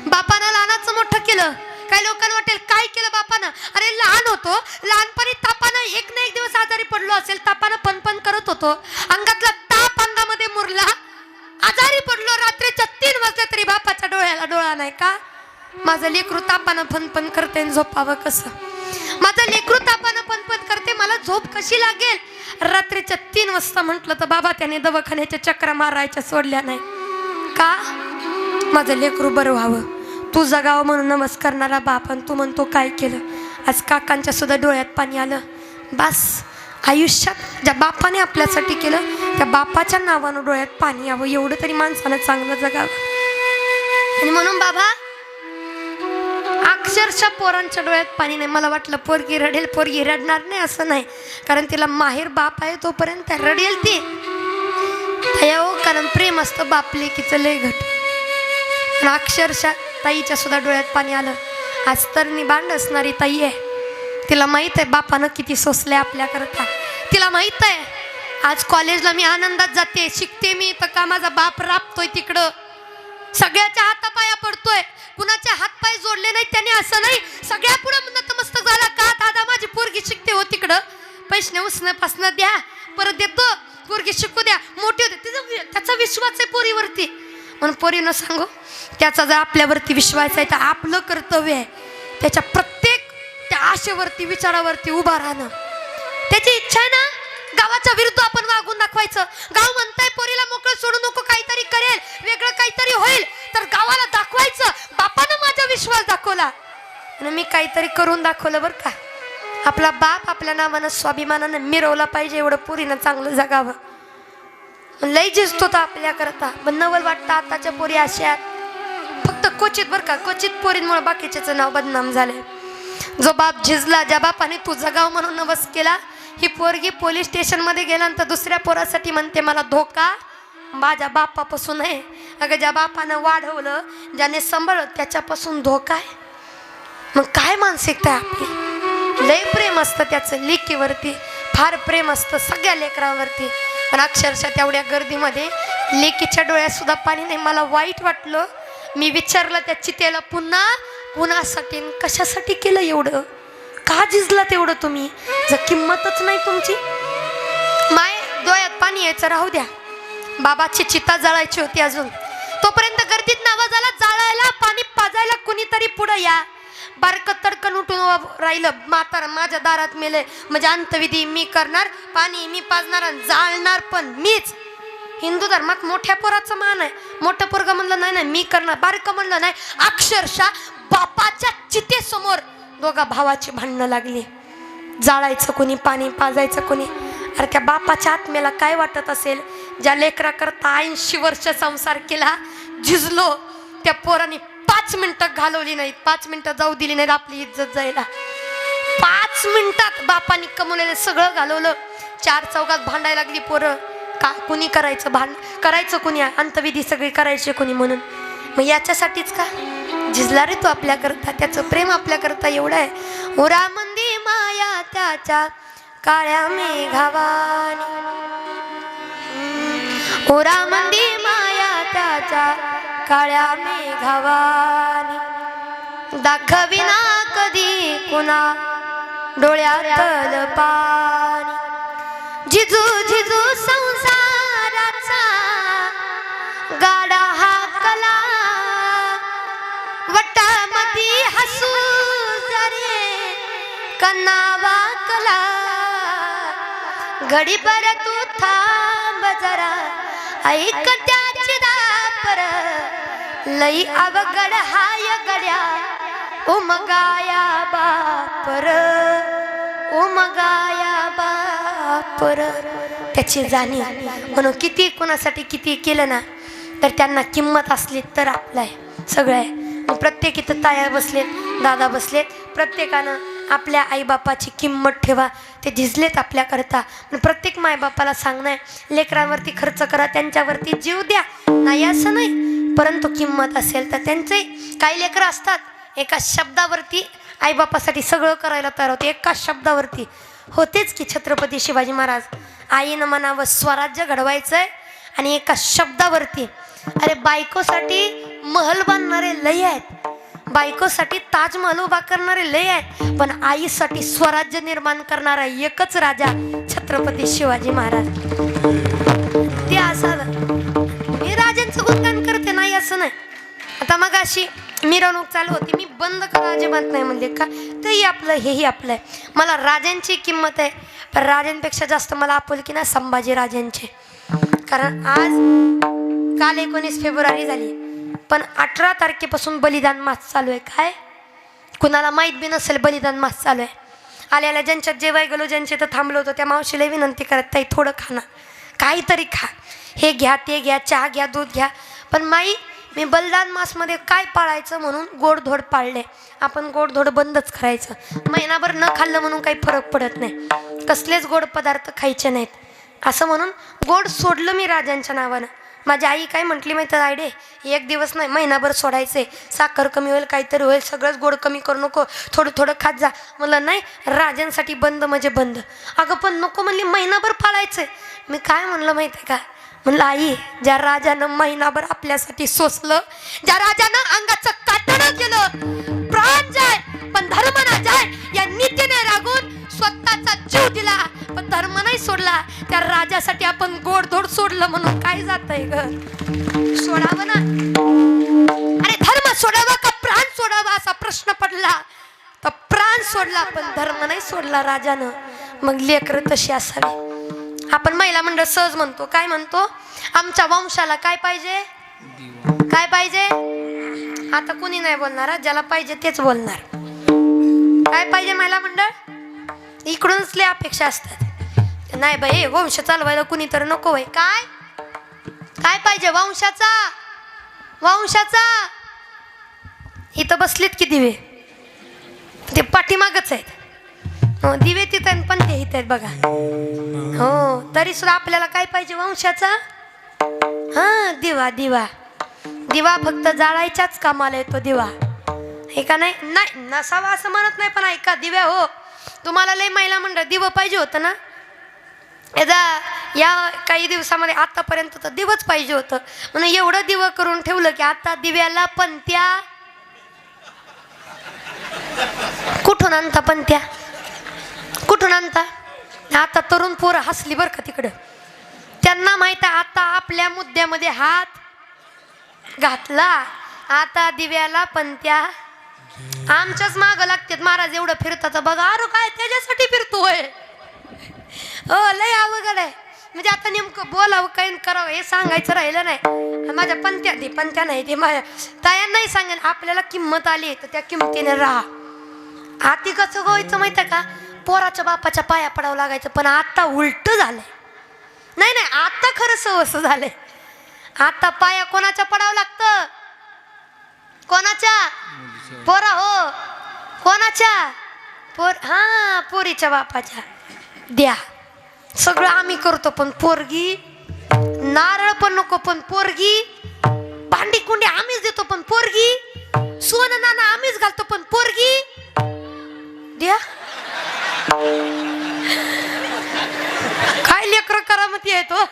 बापानं लहानाचं मोठं केलं. काही लोकांना वाटेल काय केलं बापानं, अरे लहान होतो, लहानपणी तापानं एक ना एक दिवस आजारी पडलो असेल, तापानं पणपण करत होतो, अंगातला ताप अंगामध्ये मुरला, आजारी पडलो, रात्रीच्या 3 वाजले तरी बापाच्या डोळ्याला डोळा नाही का. माझं लेकरू तापानं फनफन करते, झोपावं कसं, माझं लेकरू तापानं फनफन करते, मला झोप कशी लागेल. रात्रीच्या 3 वाजता म्हटलं तर बाबा त्याने दवाखान्याच्या चक्रा मारायच्या सोडल्या नाही का, माझं लेकरू बरं व्हावं. तू जगावं म्हणून नमस्कारणारा बाप, आणि तू म्हणतो काय केलं. आज काकांच्या सुद्धा डोळ्यात पाणी आलं. बस आयुष्यात ज्या बापाने आपल्यासाठी केलं त्या बापाच्या नावानं डोळ्यात पाणी यावं, एवढं तरी माणसानं चांगलं जगावं. आणि म्हणून बाबा अक्षरशः पोरांच्या डोळ्यात पाणी नाही. मला वाटलं पोरगी रडेल, पोरगी रडणार नाही असं नाही, कारण तिला माहेर बाप आहे तोपर्यंत रडेल ती, कारण प्रेम असतं बाप लेकीचं लय घट. पण अक्षरशः ताईच्या सुद्धा डोळ्यात पाणी आलं. आज तरणी बांड असणारी ताई आहे, तिला माहीत आहे बापानं किती सोसले आपल्याकरता. तिला माहीत आहे आज कॉलेजला मी आनंदात जाते, शिकते मी, तर का माझा बाप राबतोय तिकडं, सगळ्याच्या हातापाया पडतोय, कुणाचे हातपाय जोडले नाही त्याने असं नाही, सगळ्या पुढे नतमस्तक झाला का दादा माझी पोरगी शिकते हो तिकडं, पैसे उसनं पासनं द्या, परत देतो, पोरगी शिकू द्या, मोठी होते, त्याचा विश्वास आहे पोरीवरती. म्हणून पोरीनं सांगू, त्याचा जर आपल्यावरती विश्वास आहे तर आपलं कर्तव्य आहे त्याच्या प्रत्येक त्या आशेवरती विचारावरती उभा राहणं. त्याची इच्छा आहे ना गावाच्या विरुद्ध आपण वागून दाखवायचं. गाव म्हणताय पोरीला मोकळं सोडू नको, काहीतरी करेल, वेगळं काहीतरी होईल, तर गावाला दाखवायचं बापानं माझा विश्वास दाखवला आणि मी काहीतरी करून दाखवलं बरं का. आपला बाप आपल्या नावानं स्वाभिमानानं मिरवला पाहिजे, एवढं पोरीनं चांगलं जगावं. लय झिजतो तो आपल्या करता, पण नवल वाटतं आताच्या पोरी अशा फक्त क्वचित बरं का, क्वचित पोरींमुळे बाकीच्याचं नाव बदनाम झालंय. जो बाप झिजला, ज्या बापाने तू जगाव म्हणून नवस केला, ही पोरगी पोलीस स्टेशन मध्ये गेल्यानंतर दुसऱ्या पोरासाठी म्हणते मला धोका माझ्या बापापासून आहे. अगं ज्या बापानं वाढवलं, ज्याने सांभाळलं, त्याच्यापासून धोका आहे. मग काय मानसिकता आपली. लय प्रेम असतं त्याचं लेकीवरती, फार प्रेम असतं सगळ्या लेकरांवरती. पण अक्षरशः तेवढ्या गर्दीमध्ये लेकीच्या डोळ्यात सुद्धा पाणी नाही. मला वाईट वाटलं. मी विचारलं त्या चितेला पुन्हा कुणासाठी कशासाठी केलं एवढं, का झिजला तेवढं तुम्ही, जर किंमतच नाही तुमची. माय डोळ्यात पाणी यायचं राहू द्या, बाबाची चिता जळायची होती अजून. तोपर्यंत गर्दीत नावा झाला जाळायला, पाणी पाजायला कुणीतरी पुढं या. बारकं तडकन उठून राहिलं, म्हातारा माझ्या दारात मेले म्हणजे अंतविधी मी करणार, पाणी मी पाजणार आणि जाळणार पण मीच. हिंदू धर्मात मोठ्या पोराचं मान आहे. मोठं पोरगं म्हणलं नाही नाही मी करणार, बारकं म्हणलं नाही. अक्षरशः बापाच्या चितेसमोर दोघा भावाची भांडणं लागली. जाळायचं कोणी, पाणी पाजायचं कोणी. अरे त्या बापाच्या आत्म्याला काय वाटत असेल, ज्या लेकरा करता 80 वर्ष संसार केला, झिजलो, त्या पोराने 5 मिनिटं घालवली नाहीत, 5 मिनिटं जाऊ दिली नाहीत आपली इज्जत जायला. 5 मिनिटात बापाने कमवलेलं सगळं घालवलं. 4 चौकात भांडायला लागली पोरं. का कुणी करायचं करायचं कुणी, अंतविधी सगळी करायची कुणी म्हणून. मग याच्यासाठीच का झिजला रे तो आपल्याकरता. त्याचं प्रेम आपल्याकरता एवढं आहे. उरा मंदी माया त्याच्या काळ्या मेघावानी, उरा मंदी माया त्याच्या काळ्या मेघावानी, दाखविना कधी कुणा डोळ्यातल पाणी. झिजू झिजू संसाराचा गाडा हाकला, वटामधी हसू जरे कन्ना वाकला. घडीभर तू थांब जरा, ऐक त्याची दापर, लई अवघड हाय गड्या उमगाया बापर, उमगाया बापर. त्याची जाणीव. म्हणून किती कोणासाठी किती केलं ना तर त्यांना किंमत असली तर आपलं आहे सगळं आहे. मग प्रत्येक इथं ताया बसलेत, दादा बसलेत, प्रत्येकानं आपल्या आईबापाची किंमत ठेवा. ते झिजलेत आपल्याकरता. प्रत्येक मायबापाला सांगणं, लेकरांवरती खर्च करा, त्यांच्यावरती जीव द्या, नाही असं नाही, परंतु किंमत असेल तर त्यांचे. काही लेकरं असतात एका शब्दावरती आईबापासाठी सगळं करायला तयार होते. एका शब्दावरती होतेच की छत्रपती शिवाजी महाराज. आईनं म्हणावं स्वराज्य घडवायचंय आणि एका शब्दावरती. अरे बायकोसाठी महल बांधणारे लय आहेत, बायकोसाठी ताजमहल उभा करणारे लय आहेत, पण आईसाठी स्वराज्य निर्माण करणारा एकच राजा छत्रपती शिवाजी महाराज. ते असावं. मी राजांचं गुणगान करते नाही असं नाही. आता मग अशी मिरवणूक चालू होती, मी बंद करा अजिबात नाही म्हणले का, तेही आपलं हेही आपलं आहे. मला राजांची किंमत आहे, पण राजांपेक्षा जास्त मला आपुलकी ना संभाजी राजांची. कारण आज काल 19 फेब्रुवारी झाली, पण 18 तारखेपासून बलिदान मास चालू आहे. काय कुणाला माहीत बी नसेल बलिदान मास चालू आहे. आल्याला ज्यांच्यात जेवाय गेलो, ज्यांच्या इथं थांबलो होतो, त्या मावशीला विनंती करत, ताई थोडं खा ना, काहीतरी खा, हे घ्या ते घ्या, चहा घ्या, दूध घ्या. पण माई मी बलिदान मासमध्ये काय पाळायचं म्हणून गोडधोड पाळले. आपण गोडधोड बंदच करायचं. महिनाभर न खाल्लं म्हणून काही फरक पडत नाही, कसलेच गोड पदार्थ खायचे नाहीत असं म्हणून गोड सोडलं मी राजांच्या नावानं. माझी आई काय म्हटली माहिती आयडे, 1 दिवस नाही महिनाभर सोडायचे, साखर कमी होईल, काहीतरी होईल, सगळंच गोड कमी करू नको, थोडं थोडं खात जा. म्हणलं नाही, राजांसाठी बंद म्हणजे बंद. अगं पण नको म्हणली, महिनाभर पाळायचंय. मी काय म्हणलं माहिती आहे का, म्हणलं आई, ज्या राजानं महिनाभर आपल्यासाठी सोसलं, ज्या राजानं अंगाचं कातडं केलं, प्राण जाय पण धर्म ना जाय या नीतीने रागून स्वतःचा जीव दिला पण धर्म नाही सोडला. त्या राजासाठी आपण गोडधोड सोडलं म्हणून काय जातंय ग? सोडावं ना. अरे धर्म सोडावा का प्राण सोडावा असा प्रश्न पडला तर प्राण सोडला, पण धर्म नाही सोडला राजानं. मग लेकरं तशी असावी. आपण महिला मंडळ सहज म्हणतो, काय म्हणतो? आमच्या वंशाला काय पाहिजे? काय पाहिजे? आता कुणी नाही बोलणार, ज्याला पाहिजे तेच बोलणार. काय पाहिजे महिला मंडळ? इकडूनच लय अपेक्षा असतात. नाही बाई वंश चालवायला कुणी तर नको बाई. काय काय पाहिजे? वंशाचा. वंशाचा. इथं बसलीत की दिवे, ते पाठीमागच आहेत. हो दिवे तिथं पण ते इथं आहेत बघा. हो तरी सुद्धा आपल्याला काय पाहिजे? वंशाचा. हा दिवा. दिवा दिवा फक्त जाळायच्याच कामाला येतो दिवा. हे का नाही? नाही नसावा असं म्हणत नाही, पण ऐका दिव्या हो, तुम्हाला लय महिला मंडळ दिवं पाहिजे होतं ना. या काही दिवसामध्ये आतापर्यंत तर दिवच पाहिजे होतं, म्हणून एवढं दिवं करून ठेवलं की आता दिव्याला पंत्या कुठून आणता? पंत्या कुठून आणता? आता तरुण पोरं हसली बरं का तिकडं. त्यांना माहित आहे आता आपल्या मुद्द्यामध्ये हात घातला, आता दिव्याला पंत्या आमच्याच मागं लागतात. महाराज एवढं फिरतात बघा. अरे काय त्याच्यासाठी फिरतोय? हो लय अवघड आहे. म्हणजे आता नेमकं बोलावं काय करावं हे सांगायचं राहिलं नाही. माझ्या पंत्या नाही ते माझ्या तायांनाही सांगेन. आपल्याला किंमत आली तर त्या किंमतीने राहा. आधी कसं व्हायचं माहित आहे का? पोराच्या बापाच्या पाया पडावं लागायचं, पण आता उलट झालंय. नाही नाही आता खरं सवस झालंय. आता पाया कोणाच्या पडावं लागतं? कोणाच्या? पोरा हो कोणाच्या? हा पोरीच्या बापाच्या. द्या सगळं आम्ही करतो, पण पोरगी नारळ पण नको, पण पोरगी भांडी कुंडी आम्हीच देतो, पण पोरगी सोनं नाणं आम्हीच घालतो, पण पोरगी द्या. काय लेकर करामती आहे तो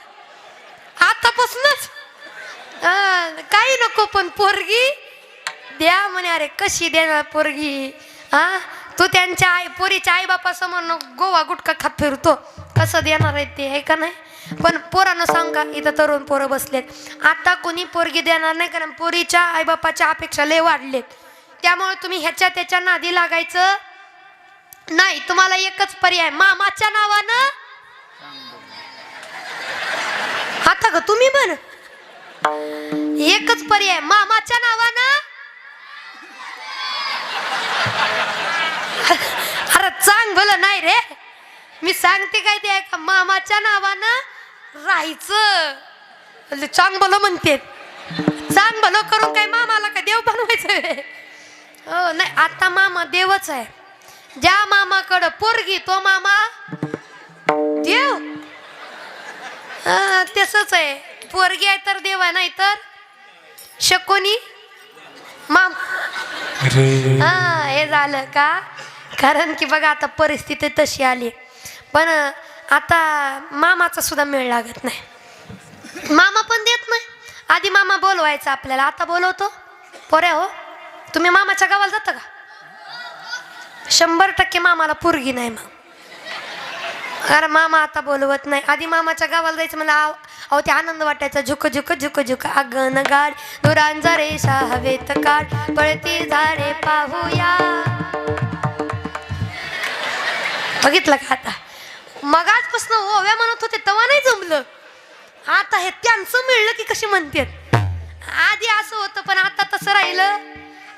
आतापासूनच. काही नको पण पोरगी द्या म्हणे. अरे कशी देणार पोरगी? हा तू त्यांच्या पोरीच्या आई बापा समोर गोवा गुटखा खात फिरतो, कसं देणार आहे ते? आहे का नाही? पण पोरांना सांगा, इथं तरुण पोरं बसलेत, आता कोणी पोरगी देणार नाही, कारण पोरीच्या आई बापाच्या अपेक्षा लय वाढलेत. त्यामुळे तुम्ही ह्याच्या त्याच्या नादी लागायचं नाही. तुम्हाला एकच पर्याय, मामाच्या नावानं. आता का तुम्ही म्हण एकच पर्याय, मामाच्या नावानं. अरे चांग भलं नाही रे, मी सांगते काय ते का मामाच्या नावानं राहायचं. चांग भलं म्हणते, चांग भलं करून काय मामाला काय देव बनवायचं? हो नाही, आता मामा देवच आहे. ज्या मामाकडं पोरगी तो मामा देव. तसंच आहे, पोरगी आहे तर देव आहे, नाही तर शकोनी माम. हा हे झालं का? कारण की बघा आता परिस्थिती तशी आली. पण आता मामाचा सुद्धा मेळ लागत नाही. मामा पण देत नाही. आधी मामा बोलवायचा आपल्याला, आता बोलवतो. पोऱ्या हो तुम्ही मामाच्या गावाला जाता का? 100% मामाला पोरगी नाही. मग अरे मामा आता बोलवत नाही. आधी मामाच्या गावाला जायचं मला अहो ते आनंद वाटायचा. झुक झुक झुक झुक आगन गाड दुरांजा रेषा हवेत काढ पळती झाडे पाहूया. बघितलं का? आता मगाचपासून ओव्या म्हणत होते तेव्हा नाही जमलं. आता हे त्यांचं मिळलं की कशी म्हणतात. आधी असं होतं पण आता तसं राहिलं.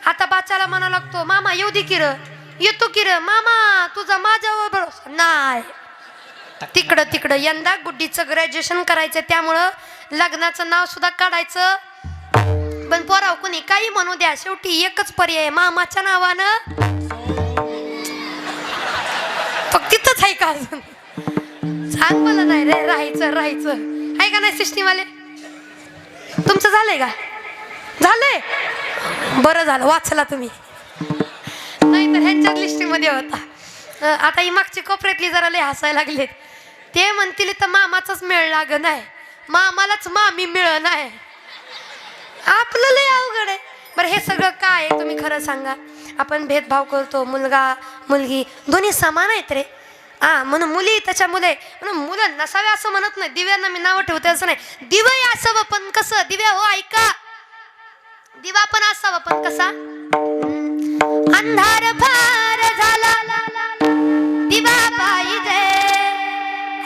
आता बाचाला म्हणा लागतो मामा येऊ दे किर, येतो किर मामा, तुझा माझ्यावर भरोसा नाही. तिकडं तिकडं यंदा गुड्डीचं ग्रॅज्युएशन करायचं, त्यामुळं लग्नाचं नाव सुद्धा काढायचं. पण पोराव कोणी काही म्हणू द्या, शेवटी एकच पर्याय, मामाच्या नावानं. फक्त तिथंच आहे का अजून? सांग मला नाही रे, राहायचं आहे का नाही? सिस्टीमवाले तुमचं झालंय का? झालंय, बरं झालं वाचला तुम्ही, नाही तर ह्यांच्याच लिस्टीमध्ये होता. आता ही मागची कोपऱ्यातली जरा लय हसायला लागलेत. ते म्हणतील तर मामाचाच मेळ लाग नाही, मामालाच मामी मिळ नाही. आपलं लय अवघड आहे. बरं हे सगळं काय आहे तुम्ही खरं सांगा? आपण भेदभाव करतो, मुलगा मुलगी दोन्ही समान आहेत रे. हा म्हणून मुली त्याच्या मुले म्हणून मुलं नसावे असं म्हणत नाही. दिव्यांना मी नाव ठेवते असं नाही. दिवय असावं पण कसं दिव्या हो ऐका, दिवा पण असावा पण कसा. अंधार फार झाला दिवा पाहिजे,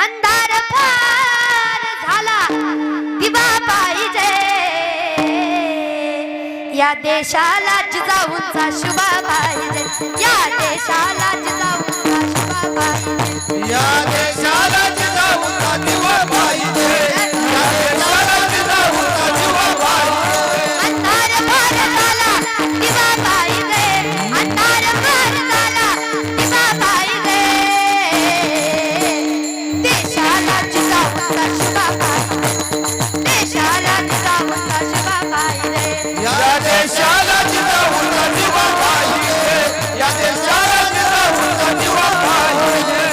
अंधार फार झाला दिवा पाहिजे, या देशाला जिजाऊंचा शुभा पाहिजे, या देशाला जिजाऊंचा शुभा पाहिजे, या देशाला जिजाऊचा दिवा पाहिजे, या देशाला जिजाऊचा दिवा पाहिजे. अंधार फार झाला दिवा पाहिजे, अंधार फार झाला दिवा पाहिजे, देशाला जिजाऊंचा शुभा पाहिजे, देशाला जिजाऊंचा शुभा पाहिजे. या देशाला जिजाऊचा दिवा पाहिजे, या देशाला जिजाऊचा दिवा पाहिजे.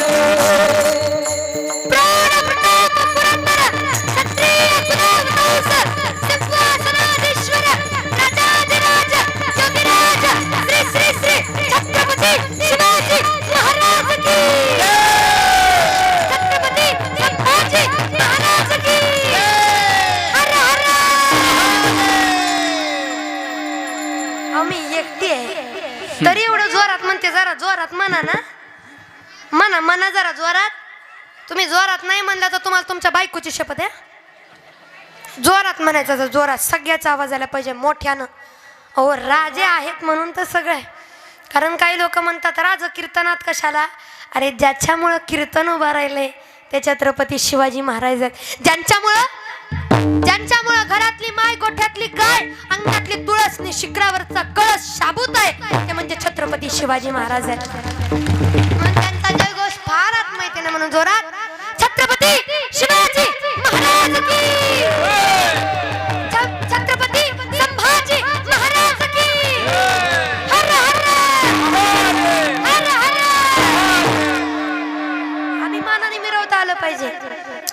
प्राण प्रताप पुरंदर क्षत्रिय गुणावतांस सिंहासनाधीश्वर राजाधिराज योगिराज श्री श्री श्री छत्रपती शिवाजी महाराज की छत्रपती संभाजी महाराज की हर हर. आम्ही एकटी आहे तरी एवढं जोरात म्हणते, जरा जोरात म्हणा ना, म्हणा म्हणा जरा जोरात. तुम्ही जोरात नाही म्हणला तर तुम्हाला तुमच्या बायकोची शपथ आहे. जोरात म्हणायचं तर जोरात, सगळ्याचा आवाज आला पाहिजे मोठ्यानं. अहो राजे आहेत म्हणून तर सगळं आहे. कारण काही लोक म्हणतात राज कीर्तनात कशाला. अरे ज्याच्यामुळं कीर्तन उभं राहिलंय ते छत्रपती शिवाजी महाराज आहेत. ज्यांच्यामुळं घरातली माय गोठ्यातली गाय अंगणातली तुळस नि शिखरावरचा कळस शाबूत आहे ते म्हणजे छत्रपती शिवाजी महाराज आहेत. म्हणून त्यांचा जयघोष फारच माहिती ना, म्हणून जोरात छत्रपती शिवाजी महाराज की, छत्रपती संभाजी महाराज की हर हर हर हर. अभिमानाने मिरवता आलं पाहिजे,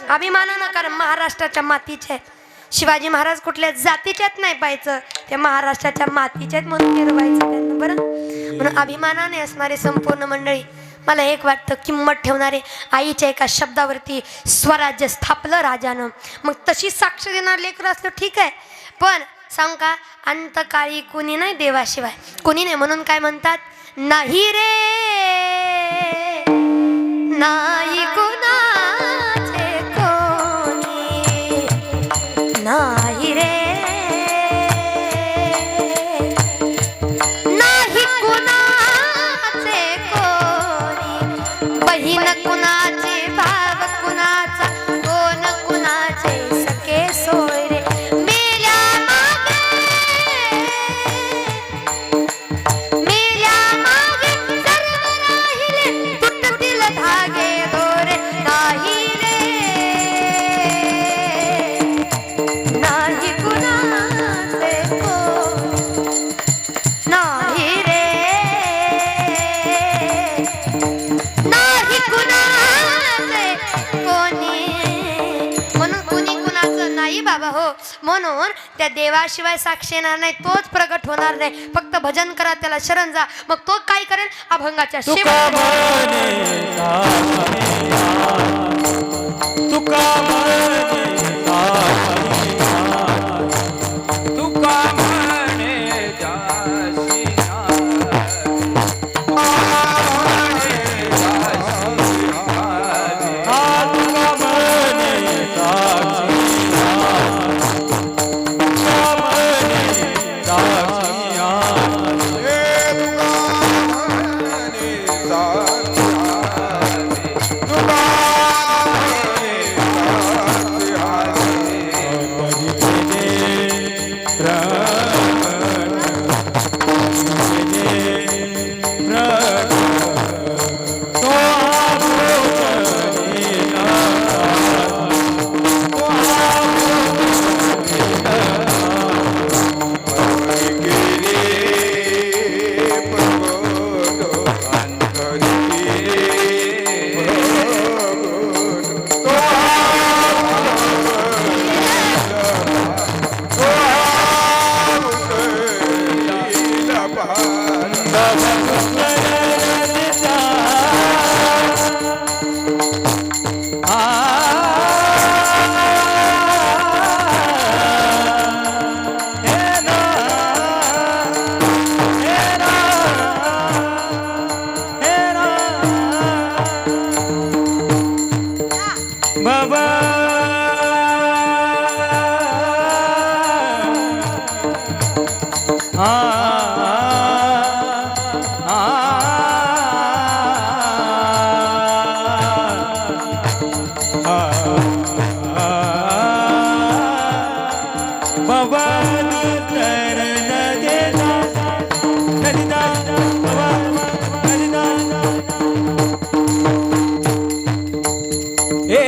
अभिमानानं. कारण महाराष्ट्राच्या मातीचे आहेत. शिवाजी महाराज कुठल्या जातीच्यात नाही पाहायचं, ते महाराष्ट्राच्या मातीच्यात म्हणून मिरवायचं त्यांना बरं. म्हणून अभिमानाने असणारे संपूर्ण मंडळी, मला एक वाटतं किंमत ठेवणारे आईच्या एका शब्दावरती स्वराज्य स्थापलं राजानं. मग तशी साक्ष देणार लेकरं असलं ठीक आहे, पण सांग का अंतकाळी कुणी नाही देवाशिवाय कुणी नाही. म्हणून काय म्हणतात, नाही रे नाही कुणाचे कोणी, नाही रे नाही कुणाचे कोणी, बहीण कुणाची भाव कुणाचा, कोण कुणाचे सखे सोय रे. मेल्या मागे सर्व राहिले तुटतील धागे दोरे, नाही रे नाही कुणाचे कोणी, नाही रे नाही कुणाचे कोणी. म्हणून कुणी कुणाचं नाही बाबा हो. म्हणून त्या देवाशिवाय साक्ष येणार नाही, तोच प्रगट होणार नाही. फक्त भजन करा, त्याला शरण जा, मग तो काय करेल अभंगाच्या तुका शेवट. म्हणे तुका म्हणे तुका म्हणे जाशी भवन तरण देना नदिना भवन नदिना ए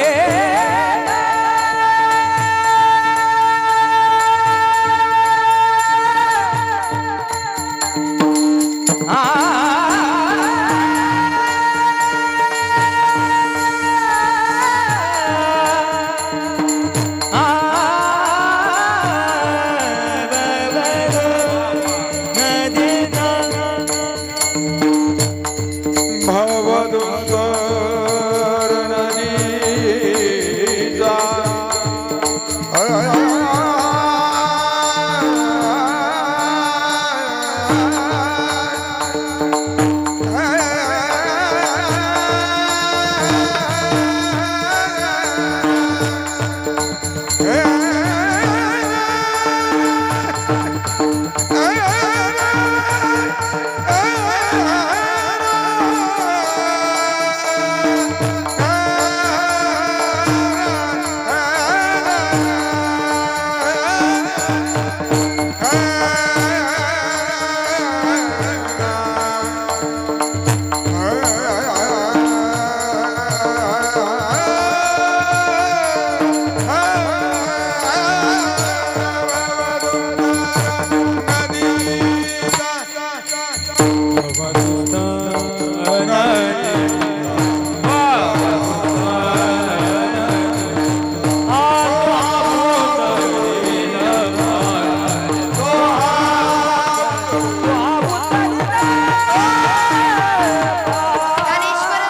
ज्ञानेश्वर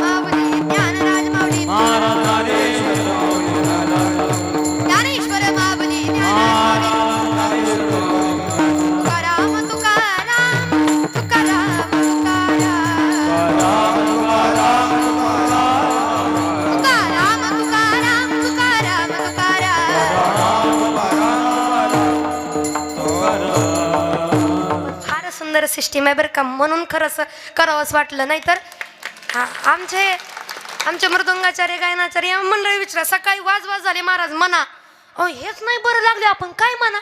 माऊली ज्ञानराज माऊली ज्ञानेश्वर माऊली ज्ञानराज तुकाराम तुकाराम तुकाराम तुकाराम तुकाराम तुकाराम फार सुंदर सिस्टीम आहे बरं का, म्हणून खरंच करावंच वाटलं. नाही तर आमचे मृदुंगाचार्य गायनाचार्य मंडळी विचारा सकाळी वाज झाले महाराज म्हणा, अहो हेच नाही बरं लागले आपण काय म्हणा,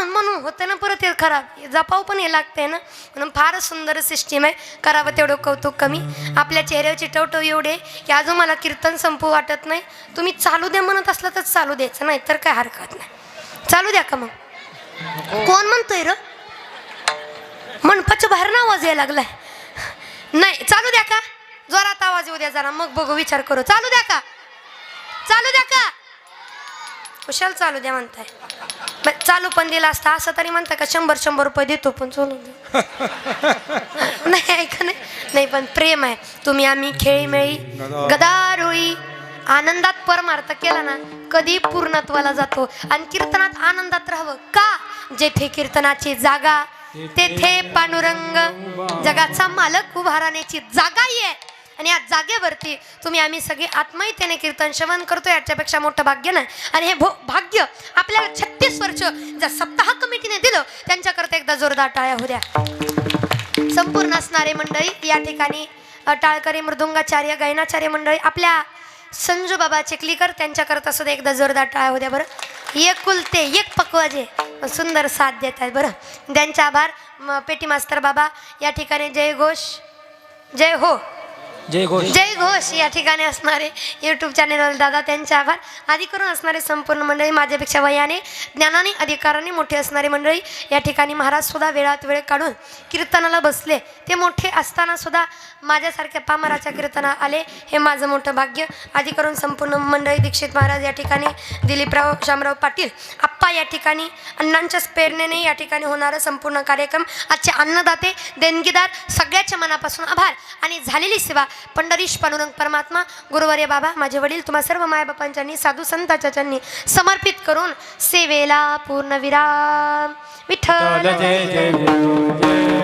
म्हणून होतं ना परत हे खराब, जपाव पण हे लागतंय ना. म्हणून फारच सुंदर सिस्टीम आहे, करावं तेवढं कौतुक कमी. आपल्या चेहऱ्यावरची टवटव एवढे की अजून मला कीर्तन संपू वाटत नाही. तुम्ही चालू द्या म्हणत असलं तर चालू द्यायचं, नाही तर काय हरकत नाही. चालू द्या का मग? कोण म्हणतोय र? मंडपाच्या बाहेर ना आवाज यायला लागलाय. नाही चालू द्या का? जोरात आवाज येऊ द्या जरा, मग बघू विचार करू. चालू द्या का? चालू द्या का? कुशाल चालू द्या म्हणताय. चालू पण दिला असता असं तरी म्हणताय का 100 रुपये देतो पण चालू द्या. नाही ऐका नाही पण प्रेम आहे. तुम्ही आम्ही खेळीमेळी गदारोळी आनंदात परमार्थ केला ना कधी पूर्णत्वाला जातो. आणि कीर्तनात आनंदात राहावं का? जेथे कीर्तनाची जागा तेथे पांडुरंग जगाचा मालक उभा राहण्याची जागा आहे. आणि या जागेवरती तुम्ही आम्ही सगळे आत्मीयतेने कीर्तन श्रवण करतो, याच्यापेक्षा मोठं भाग्य नाही. आणि हे भाग्य आपल्याला 36 वर्ष ज्या सप्ताह कमिटीने दिलं त्यांच्याकरता एकदा जोरदार टाळ्या होऊ द्या. संपूर्ण असणारे मंडळी या ठिकाणी टाळकरी मृदुंगाचार्य गायनाचार्य मंडळी, आपल्या संजू बाबा चिखलीकर त्यांच्याकरता सुद्धा एकदा जोरदार टाळ्या होऊ द्या बरं. एकुलते एक पकवाजे सुंदर साथ देत आहेत बरं, त्यांचे आभार. पेटी मास्तर बाबा या ठिकाणी जय घोष जय हो जय घोष जय घोष या ठिकाणी असणारे यूट्यूब चॅनेलवर दादा त्यांचे आभार. आधी करून असणारे संपूर्ण मंडळी, माझ्यापेक्षा वयाने ज्ञानाने अधिकाराने मोठे असणारे मंडळी या ठिकाणी महाराज सुद्धा वेळात वेळ काढून कीर्तनाला बसले. ते मोठे असताना सुद्धा माझ्यासारख्या पामराच्या कीर्तना आले, हे माझं मोठं भाग्य. आधी करून संपूर्ण मंडळी, दीक्षित महाराज या ठिकाणी, दिलीपराव शामराव पाटील आप्पा या ठिकाणी, अण्णांच्याच प्रेरणेने या ठिकाणी होणारा संपूर्ण कार्यक्रम, आजचे अन्नदाते देणगीदार सगळ्याच्या मनापासून आभार. आणि झालेली सेवा पंढरीश पांडुरंग परमात्मा गुरुवर्य बाबा माझे वडील तुम्हा सर्व मायबापांच्यांनी साधू संतांच्या चरणी समर्पित करून सेवेला पूर्णविराम. विठ्ठल जय जय.